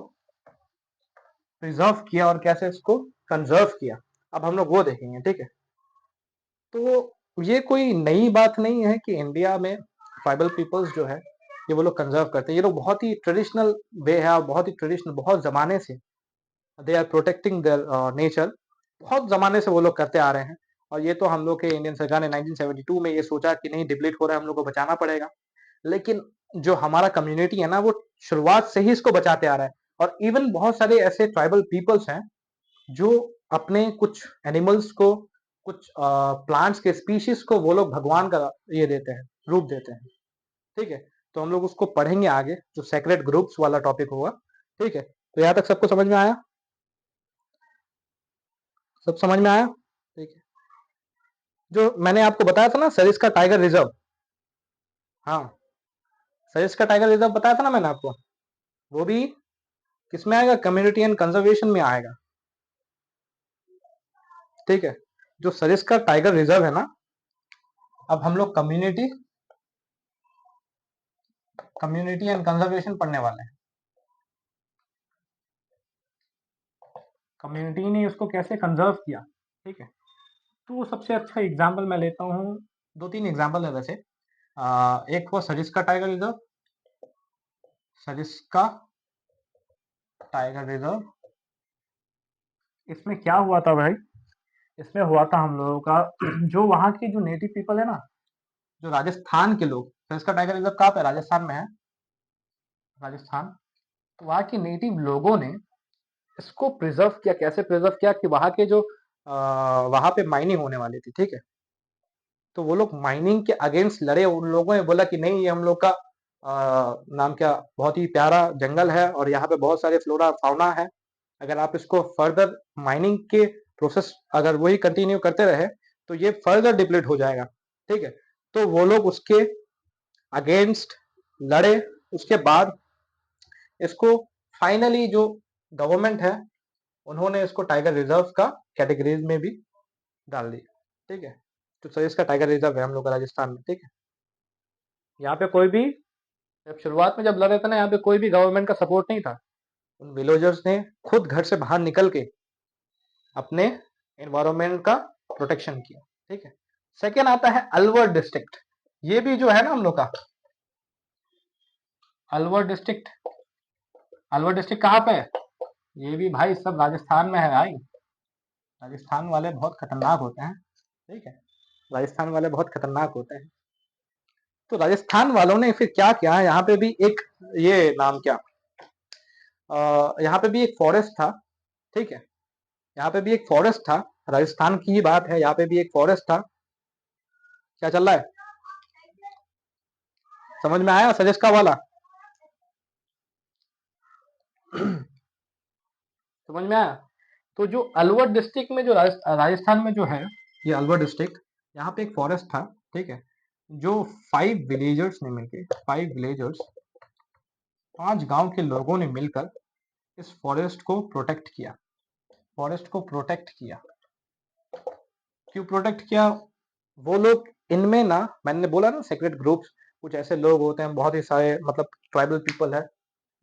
प्रिजर्व किया और कैसे इसको कंजर्व किया, अब हम लोग वो देखेंगे। ठीक है, तो ये कोई नई बात नहीं है कि इंडिया में ट्राइबल पीपल्स जो है ये वो लोग कंजर्व करते हैं। ये लोग बहुत ही ट्रेडिशनल वे है, और बहुत ही ट्रेडिशनल, बहुत जमाने से they are protecting their nature, बहुत जमाने से वो लोग करते आ रहे हैं। और ये तो हम लोग के इंडियन सरकार ने 1972 में ये सोचा कि नहीं, डिप्लीट हो रहा है, हम लोग को बचाना पड़ेगा। लेकिन जो हमारा कम्युनिटी है ना, वो शुरुआत से ही इसको बचाते आ रहा है। और इवन बहुत सारे ऐसे ट्राइबल पीपल्स हैं जो अपने कुछ एनिमल्स को, कुछ प्लांट्स के स्पीशीज को वो लोग भगवान का ये देते हैं, रूप देते हैं। ठीक है, तो हम लोग उसको पढ़ेंगे आगे, जो सेक्रेट ग्रुप्स वाला टॉपिक होगा। ठीक है, तो यहाँ तक सबको समझ में आया? सब समझ में आया? ठीक है, जो मैंने आपको बताया था ना सरिस्का टाइगर रिजर्व, हाँ, सरिस्का टाइगर रिजर्व बताया था ना मैंने आपको, वो भी किसमें आएगा? कम्युनिटी एंड कंजर्वेशन में आएगा। ठीक है, जो सरिस्का टाइगर रिजर्व है ना, अब हम लोग कम्युनिटी कम्युनिटी एंड कंजर्वेशन पढ़ने वाले हैं। कम्युनिटी ने उसको कैसे कंजर्व किया। ठीक है, तो सबसे अच्छा एग्जाम्पल मैं लेता हूँ, दो तीन एग्जाम्पल है वैसे। एक हुआ Sariska tiger reserve, Sariska tiger reserve. इसमें क्या हुआ था भाई? इसमें हुआ था हम लोगों का जो वहाँ के जो नेटिव पीपल है ना, जो राजस्थान के लोग, सरिस्का टाइगर रिजर्व कहाँ पे? राजस्थान में है, राजस्थान। तो वहाँ के नेटिव लोगों ने इसको प्रिजर्व किया। कैसे प्रिजर्व किया कि वहाँ के जो वहाँ पे माइनिंग होने वाली थी, ठीक है, तो वो लोग माइनिंग के अगेंस्ट लड़े। उन लोगों ने बोला कि नहीं, ये हम लोग का नाम क्या, बहुत ही प्यारा जंगल है और यहाँ पे बहुत सारे फ्लोरा फाउना है, अगर आप इसको फर्दर माइनिंग के प्रोसेस अगर वही कंटिन्यू करते रहे तो ये फर्दर डिप्लीट हो जाएगा। ठीक है, तो वो लोग उसके अगेंस्ट लड़े। उसके बाद इसको फाइनली जो गवर्नमेंट है, उन्होंने इसको टाइगर रिजर्व का कैटेगरीज में भी डाल दिया। ठीक है, तो सर इसका टाइगर रिजर्व है हम लोग का राजस्थान में। ठीक है, यहाँ पे कोई भी, जब शुरुआत में जब लड़े थे ना, यहाँ पे कोई भी गवर्नमेंट का सपोर्ट नहीं था। उन विलेजर्स ने खुद घर से बाहर निकल के अपने एनवायरमेंट का प्रोटेक्शन किया। ठीक है, सेकेंड आता है अलवर डिस्ट्रिक्ट। ये भी जो है ना हम लोग का अलवर डिस्ट्रिक्ट। अलवर डिस्ट्रिक्ट कहाँ पे है? ये भी भाई सब राजस्थान में है भाई। राजस्थान वाले बहुत खतरनाक होते हैं। ठीक है, राजस्थान वाले बहुत खतरनाक होते हैं। तो राजस्थान वालों ने फिर क्या किया, यहाँ पे भी एक, ये नाम क्या, यहाँ पे भी एक फॉरेस्ट था। ठीक है, यहाँ पे भी एक फॉरेस्ट था, राजस्थान की ही बात है, यहाँ पे भी एक फॉरेस्ट था। क्या चल रहा है? समझ में आया सजेस्का वाला? समझ में आया? तो जो अलवर डिस्ट्रिक्ट में, जो राजस्थान में जो है, ये अलवर डिस्ट्रिक्ट, यहाँ पे एक फॉरेस्ट था। ठीक है, जो 5 विलेजर्स ने मिलकर, 5 विलेजर्स, 5 गांव के लोगों ने मिलकर इस फॉरेस्ट को प्रोटेक्ट किया। फॉरेस्ट को प्रोटेक्ट किया। क्यों प्रोटेक्ट किया? वो लोग, इनमें ना, मैंने बोला ना सेक्रेट ग्रुप्स, कुछ ऐसे लोग होते हैं, बहुत ही सारे, मतलब ट्राइबल पीपल है,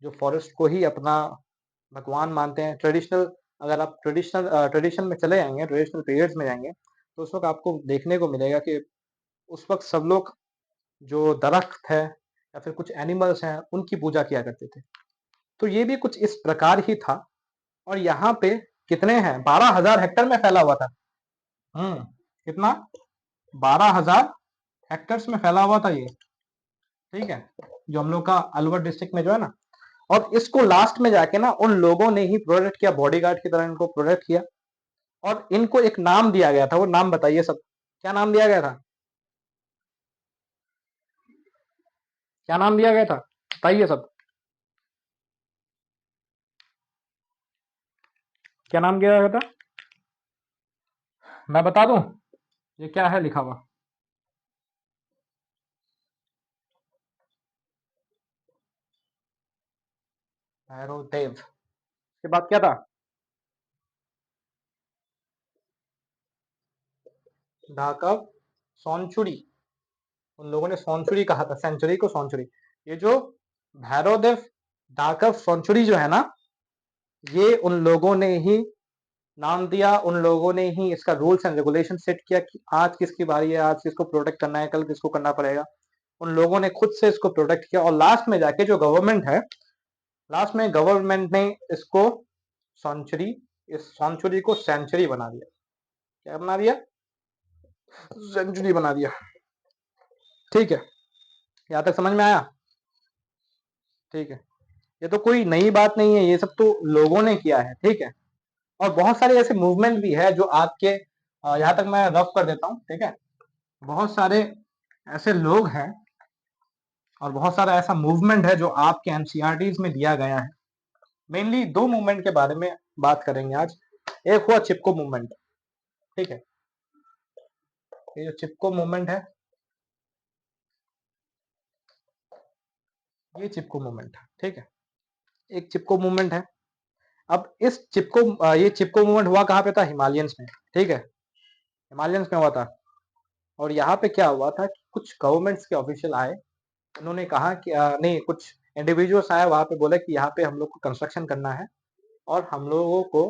जो फॉरेस्ट को ही अपना भगवान मानते हैं। ट्रेडिशनल, अगर आप ट्रेडिशन में चले जाएंगे, ट्रेडिशनल पीरियड्स में जाएंगे, तो उस वक्त आपको देखने को मिलेगा कि उस वक्त सब लोग जो दरख्त है या फिर कुछ एनिमल्स हैं, उनकी पूजा किया करते थे। तो ये भी कुछ इस प्रकार ही था। और यहाँ पे कितने हैं, 12,000 हेक्टर में फैला हुआ था। कितना? 12,000 हेक्टर्स में फैला हुआ था ये। ठीक है, जो हम लोग का अलवर डिस्ट्रिक्ट में जो है ना, और इसको लास्ट में जाके ना उन लोगों ने ही प्रोटेक्ट किया, बॉडीगार्ड की तरह इनको प्रोटेक्ट किया। और इनको एक नाम दिया गया था, वो नाम बताइए सब, क्या नाम दिया गया था? क्या नाम दिया गया था, बताइए सब, क्या नाम दिया गया था? मैं बता दूं, ये क्या है लिखा हुआ? भैरव देव। इसके बाद क्या था? डाकव सोनचुरी, उन लोगों ने सोनचुरी कहा था, सेंचुरी को सोनचुरी। ये जो भैरवदेव डाकव सोनचुरी जो है ना, ये उन लोगों ने ही नाम दिया, उन लोगों ने ही इसका रूल्स एंड रेगुलेशन सेट किया कि आज किसकी बारी है, आज किसको प्रोटेक्ट करना है, कल किसको करना पड़ेगा। उन लोगों ने खुद से इसको प्रोटेक्ट किया और लास्ट में जाके जो गवर्नमेंट है, लास्ट में गवर्नमेंट ने इसको सेंचुरी, इस सेंचुरी को सेंचुरी बना दिया। क्या बना दिया? सेंचुरी बना दिया। ठीक है, यहां तक समझ में आया? ठीक है, ये तो कोई नई बात नहीं है, ये सब तो लोगों ने किया है। ठीक है, और बहुत सारे ऐसे मूवमेंट भी है जो आपके यहां तक मैं रफ कर देता हूं। ठीक है, बहुत सारे ऐसे लोग हैं और बहुत सारा ऐसा मूवमेंट है जो आपके एनसीईआरटीज में दिया गया है। मेनली दो मूवमेंट के बारे में बात करेंगे आज। एक हुआ चिपको मूवमेंट। ठीक है, ये जो चिपको मूवमेंट है, ये चिपको मूवमेंट है। ठीक है, एक चिपको मूवमेंट है। अब इस चिपको ये चिपको मूवमेंट हुआ कहाँ पे था? हिमालयंस में। ठीक है, हिमालयंस में हुआ था। और यहाँ पे क्या हुआ था कि कुछ गवर्नमेंट्स के ऑफिशियल आए, उन्होंने कहा कि नहीं, कुछ इंडिविजुअल्स आए वहां पे, बोले कि यहाँ पे हम लोग को कंस्ट्रक्शन करना है और हम लोगों को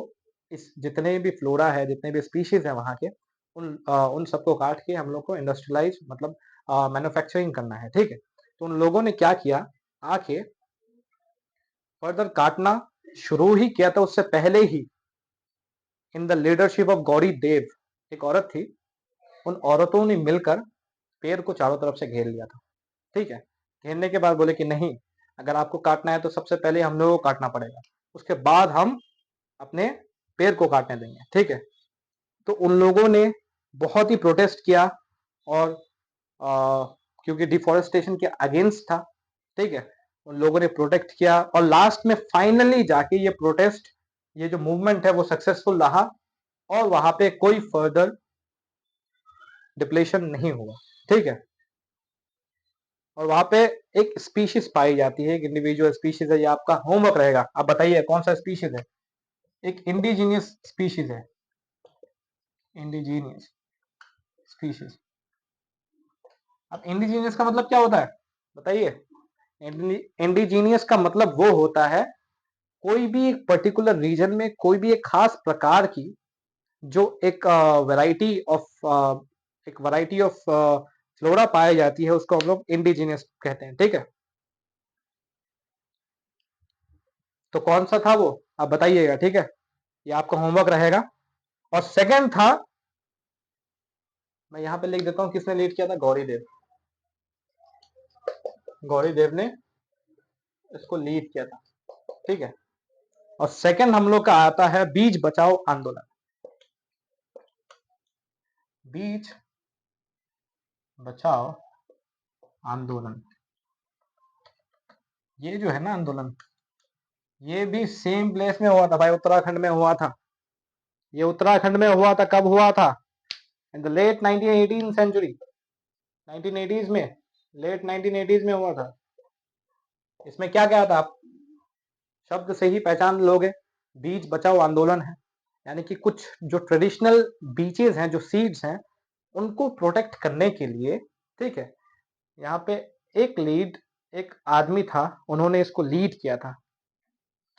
इस जितने भी फ्लोरा है, जितने भी स्पीशीज है वहाँ के, उन सबको काट के हम लोग को इंडस्ट्रियलाइज मतलब मैन्युफैक्चरिंग करना है। ठीक है, तो उन लोगों ने क्या किया, आके फर्दर काटना शुरू ही किया था। उससे पहले ही in the leadership of Gauri Dev, एक औरत थी, उन औरतों ने मिलकर पेड़ को चारों तरफ से घेर लिया था। ठीक है, घेरने के बाद बोले कि नहीं, अगर आपको काटना है तो सबसे पहले हम लोगों को काटना पड़ेगा, उसके बाद हम अपने पेड़ को काटने देंगे। ठीक है, तो उन लोगों ने बहुत ही प्रोटेस्ट किया और क्योंकि डिफोरेस्टेशन के अगेंस्ट था। ठीक है, उन लोगों ने प्रोटेक्ट किया और लास्ट में फाइनली जाके ये प्रोटेस्ट, ये जो मूवमेंट है वो सक्सेसफुल रहा और वहां पे कोई फर्दर डिप्लेशन नहीं हुआ। ठीक है, और वहां पे एक स्पीशीज पाई जाती है, एक इंडिविजुअल स्पीशीज है। ये आपका होमवर्क रहेगा। आप बताइए कौन सा स्पीशीज है? एक इंडिजीनियस स्पीशीज है, इंडिजीनियस स्पीशीज। अब इंडिजीनियस का मतलब क्या होता है बताइए? इंडिजीनियस का मतलब वो होता है कोई भी एक पर्टिकुलर रीजन में कोई भी एक खास प्रकार की जो एक वैरायटी ऑफ फ्लोरा पाई जाती है, उसको हम लोग इंडिजीनियस कहते हैं। ठीक है, तो कौन सा था वो आप बताइएगा। ठीक है, ये आपका होमवर्क रहेगा। और सेकंड था, मैं यहां पे लिख देता हूं, किसने लीड किया था? गौरी देव। गौरी देव ने इसको लीड किया था। ठीक है, और सेकंड हम लोग का आता है बीज बचाओ आंदोलन। बीज बचाओ आंदोलन, ये जो है ना आंदोलन, ये भी सेम प्लेस में हुआ था भाई, उत्तराखंड में हुआ था। ये उत्तराखंड में हुआ था। कब हुआ था? In the late 1918 century, 1980s में, लेट 1980s में हुआ था। इसमें क्या क्या था आप शब्द से ही पहचान लोगे, बीज बचाओ आंदोलन है। यानी कि कुछ जो ट्रेडिशनल बीचेस हैं, जो सीड्स हैं, उनको प्रोटेक्ट करने के लिए। ठीक है, यहाँ पे एक आदमी था, उन्होंने इसको लीड किया था।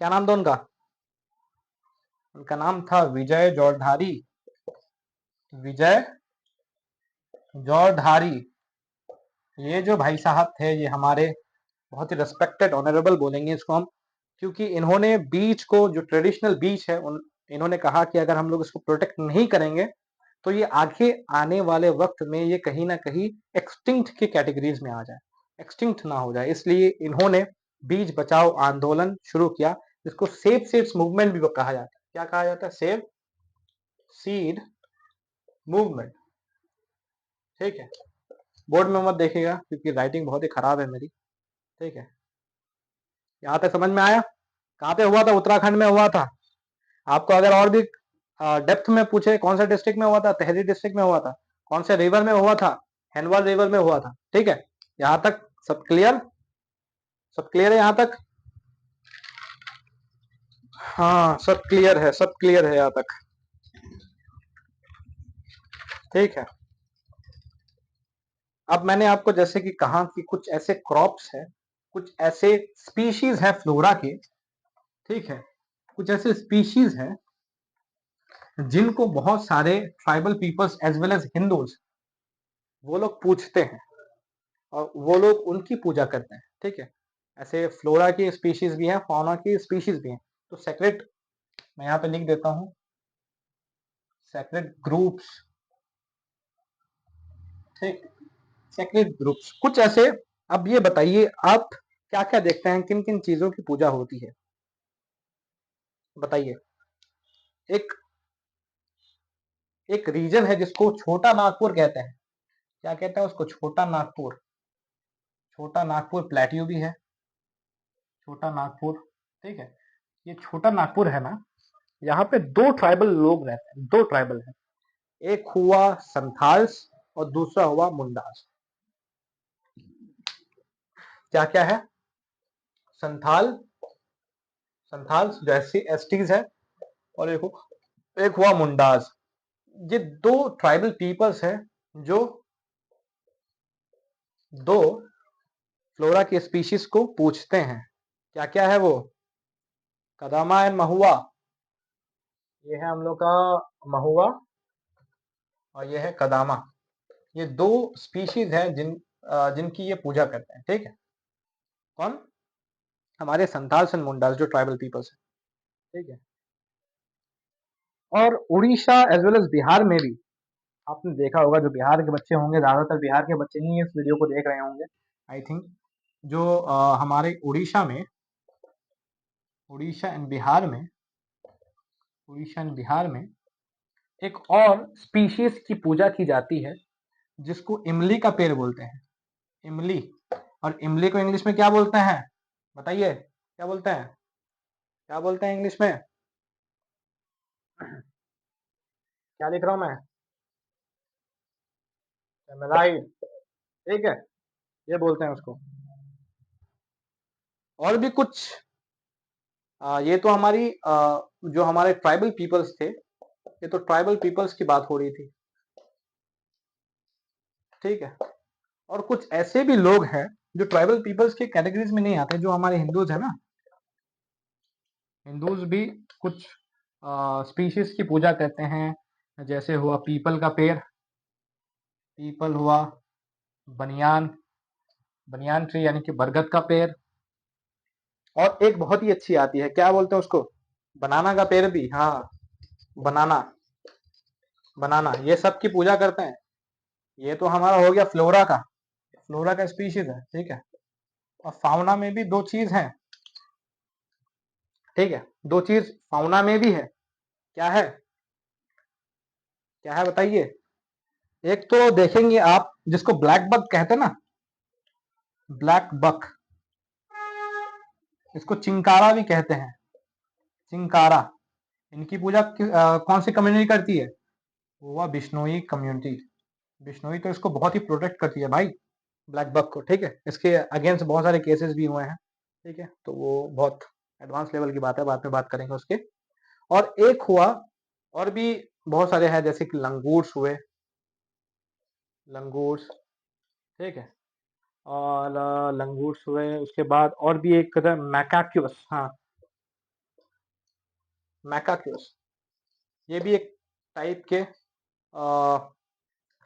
क्या नाम था उनका? उनका नाम था विजय जौधारी। विजय जौधारी, ये जो भाई साहब थे, ये हमारे बहुत ही रिस्पेक्टेड ऑनरेबल बोलेंगे इसको हम, क्योंकि इन्होंने बीच को, जो ट्रेडिशनल बीच है, इन्होंने कहा कि अगर हम लोग इसको प्रोटेक्ट नहीं करेंगे तो ये आगे आने वाले वक्त में ये कहीं ना कहीं एक्सटिंक्ट के कैटेगरीज में आ जाए, एक्सटिंक्ट ना हो जाए। इसलिए इन्होंने बीज बचाओ आंदोलन शुरू किया, जिसको सेव सीड्स मूवमेंट भी कहा जाता है। क्या कहा जाता है? Save seed movement. ठीक है, बोर्ड में मत देखिएगा क्योंकि राइटिंग बहुत ही खराब है मेरी। ठीक है, यहाँ तक समझ में आया? कहाँ पे हुआ था? उत्तराखंड में हुआ था। आपको अगर और भी डेप्थ में पूछे कौन सा डिस्ट्रिक्ट में हुआ था, तहरी डिस्ट्रिक्ट में हुआ था। कौन से रिवर में हुआ था? हैनवाल रिवर में हुआ था। ठीक है, यहाँ तक सब क्लियर? सब क्लियर है यहाँ तक? हाँ, सब क्लियर है, सब क्लियर है यहाँ तक। ठीक है, अब मैंने आपको जैसे कि कहा कि कुछ ऐसे क्रॉप्स है, कुछ ऐसे स्पीशीज है फ्लोरा के, ठीक है, कुछ ऐसे स्पीशीज है जिनको बहुत सारे tribal peoples as well as Hindus वो लोग पूछते हैं और वो लोग उनकी पूजा करते हैं, ठीक है। ऐसे फ्लोरा की स्पीशीज भी हैं, फौना की स्पीशीज भी हैं। तो सेक्रेट, मैं यहाँ पे लिख देता हूँ, सेक्रेट ग्रुप्स, ठीक, सेक्रेट ग्रुप्स कुछ ऐसे। अब ये बताइए आप क्या क्या देखते हैं, किन किन चीजों की पूजा होती है, बताइए। एक एक रीजन है जिसको छोटा नागपुर कहते हैं, क्या कहते हैं उसको, छोटा नागपुर। छोटा नागपुर प्लेट्यू भी है, छोटा नागपुर, ठीक है। ये छोटा नागपुर है ना, यहाँ पे दो ट्राइबल लोग रहते हैं, दो ट्राइबल है, एक हुआ संथाल्स और दूसरा हुआ मुंडास। क्या क्या है, संथाल, संथाल्स जैसे एसटीज है, और एक हुआ मुंडास। ये दो ट्राइबल पीपल्स है जो दो फ्लोरा की स्पीशीज को पूछते हैं। क्या क्या है वो, कदामा एंड महुआ, ये है हम लोग का महुआ और ये है कदामा। ये दो स्पीशीज हैं जिनकी ये पूजा करते हैं, ठीक है। कौन, हमारे संथाल्स एंड मुंडास जो ट्राइबल पीपल्स है, ठीक है। और Orissa as well as Bihar में भी आपने देखा होगा, जो बिहार के बच्चे होंगे, ज्यादातर बिहार के बच्चे ही इस वीडियो को देख रहे होंगे आई थिंक, जो हमारे उड़ीसा में, उड़ीसा एंड बिहार में, उड़ीसा एंड बिहार में एक और स्पीशीज की पूजा की जाती है जिसको इमली का पेड़ बोलते हैं, इमली। और इमली को इंग्लिश में क्या बोलते हैं, बताइए क्या बोलते हैं, क्या बोलते हैं इंग्लिश में, क्या लिख रहा हूं मैं, एमेराइड, ठीक है, ये बोलते हैं उसको। और भी कुछ ये तो हमारी जो हमारे ट्राइबल पीपल्स थे, ये तो ट्राइबल पीपल्स की बात हो रही थी, ठीक है। और कुछ ऐसे भी लोग हैं जो ट्राइबल पीपल्स के कैटेगरीज में नहीं आते, जो हमारे हिंदूज है ना, हिंदूज भी कुछ स्पीशीज की पूजा करते हैं। जैसे हुआ पीपल का पेड़, पीपल हुआ, बनियान, बनियान ट्री यानी कि बरगद का पेड़, और एक बहुत ही अच्छी आती है, क्या बोलते हैं उसको, बनाना का पेड़ भी, हाँ, बनाना, बनाना, ये सब की पूजा करते हैं। ये तो हमारा हो गया फ्लोरा का, फ्लोरा का स्पीशीज है, ठीक है। और फाउना में भी दो चीज है, ठीक है, दो चीज फाउना में भी है, क्या है, क्या है बताइए। एक तो देखेंगे आप जिसको ब्लैक बक कहते हैं ना, ब्लैक बक, इसको चिंकारा भी कहते हैं, चिंकारा। इनकी पूजा कौन सी कम्युनिटी करती है, वो बिश्नोई कम्युनिटी। बिश्नोई तो इसको बहुत ही प्रोटेक्ट करती है भाई, ब्लैक बक को, ठीक है। इसके अगेंस्ट बहुत सारे केसेस भी हुए हैं, ठीक है, तो वो बहुत एडवांस लेवल की बात है, बाद में बात करेंगे उसके। और एक हुआ, और भी बहुत सारे हैं, जैसे कि लंगूर्स हुए, लंगूर्स, ठीक है। और लंगूर्स हुए, उसके बाद और भी एक था मैकाक्यूस, हाँ, मैकाक्यूस, ये भी एक टाइप के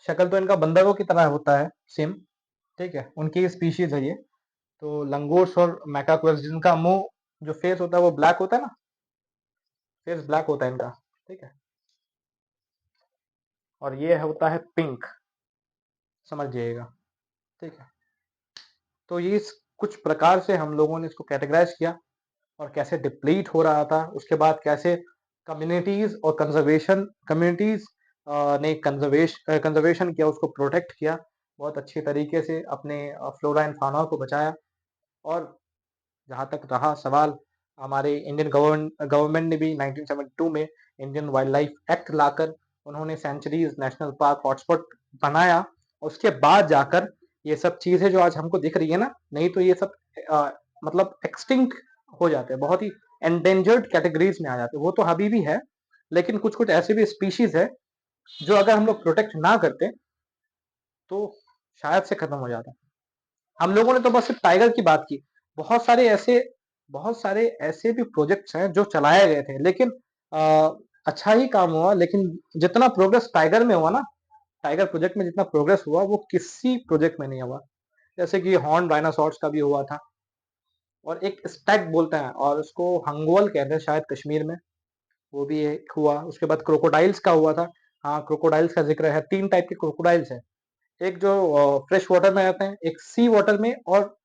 शक्ल तो इनका बंदरों की तरह होता है सेम, ठीक है, उनकी स्पीशीज है ये। तो लंगूर्स और मैकाक्यूस, जिनका मुंह, जो फेस होता है वो ब्लैक होता है ना, फेस ब्लैक होता है इनका, ठीक है। और ये होता है पिंक, समझ जाइएगा, ठीक है। तो ये कुछ प्रकार से हम लोगों ने इसको कैटेगराइज किया, और कैसे डिप्लीट हो रहा था, उसके बाद कैसे कम्युनिटीज और कंजर्वेशन कम्युनिटीज ने कंजर्वेशन किया, उसको प्रोटेक्ट किया बहुत अच्छे तरीके से, अपने फ्लोरा एंड फाना को बचाया। और जहाँ तक रहा सवाल, हमारे इंडियन गवर्नमेंट ने भी 1972 में इंडियन वाइल्ड लाइफ एक्ट लाकर उन्होंने सेंचुरीज, नेशनल पार्क, हॉटस्पॉट बनाया। उसके बाद जाकर ये सब चीजें जो आज हमको दिख रही है ना, नहीं तो ये सब मतलब एक्सटिंक्ट हो जाते हैं, बहुत ही एंडेंजर्ड कैटेगरीज में आ जाते हैं। वो तो अभी भी है, लेकिन कुछ कुछ ऐसे भी स्पीशीज है जो अगर हम लोग प्रोटेक्ट ना करते तो शायद से खत्म हो जाता। हम लोगों ने तो बस सिर्फ टाइगर की बात की, बहुत सारे ऐसे भी प्रोजेक्ट्स हैं जो चलाए गए थे, लेकिन अच्छा ही काम हुआ, लेकिन जितना प्रोग्रेस टाइगर में हुआ ना, टाइगर प्रोजेक्ट में जितना प्रोग्रेस हुआ वो किसी प्रोजेक्ट में नहीं हुआ। जैसे कि हॉर्न डायनासोर्स का भी हुआ था, और एक स्टैग बोलते हैं और उसको हंगोल कहते हैं शायद कश्मीर में, वो भी एक हुआ। उसके बाद क्रोकोडाइल्स का हुआ था। हाँ, क्रोकोडाइल्स का जिक्र है। 3 टाइप के क्रोकोडाइल्स हैं, एक जो फ्रेश वाटर में रहते हैं, एक सी वाटर में, और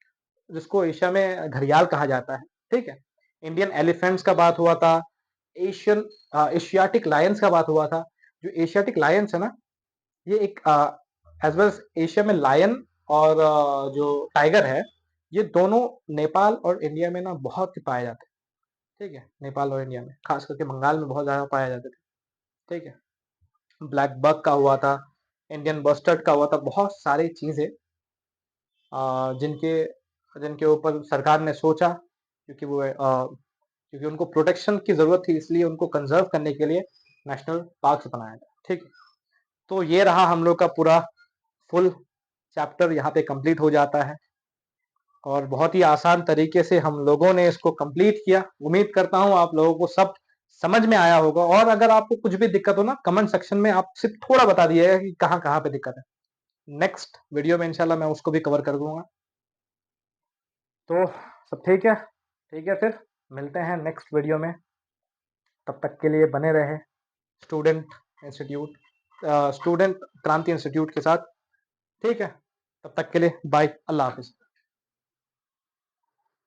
जिसको एशिया में घड़ियाल कहा जाता है। ठीक है। इंडियन एलिफेंट्स का बात हुआ था। एशियन एशियाटिक लायंस का बात हुआ था। जो एशियाटिक लायंस है ना, ये एक एज वेल एशिया में लायन और जो टाइगर है, ये दोनों नेपाल और इंडिया में ना बहुत ही पाए जाते हैं। ठीक है, नेपाल और इंडिया में, खास करके बंगाल में बहुत ज्यादा पाए जाते थे। ठीक है। ब्लैक बक का हुआ था, इंडियन बस्टर्ड का हुआ था, बहुत सारी चीजें जिनके जिनके ऊपर सरकार ने सोचा, क्योंकि क्योंकि उनको प्रोटेक्शन की जरूरत थी, इसलिए उनको कंजर्व करने के लिए नेशनल पार्क बनाया था। ठीक है। तो ये रहा हम लोग का पूरा फुल चैप्टर, यहाँ पे कंप्लीट हो जाता है, और बहुत ही आसान तरीके से हम लोगों ने इसको कंप्लीट किया। उम्मीद करता हूँ आप लोगों को सब समझ में आया होगा, और अगर आपको कुछ भी दिक्कत हो ना, कमेंट सेक्शन में आप सिर्फ थोड़ा बता दिएगा कि कहाँ कहाँ पे दिक्कत है। नेक्स्ट वीडियो में इंशाल्लाह मैं उसको भी कवर कर दूंगा। तो सब ठीक है। ठीक है, फिर मिलते हैं नेक्स्ट वीडियो में। तब तक के लिए बने रहे स्टूडेंट इंस्टीट्यूट स्टूडेंट क्रांति इंस्टीट्यूट के साथ। ठीक है, तब तक के लिए बाय, अल्लाह हाफिज।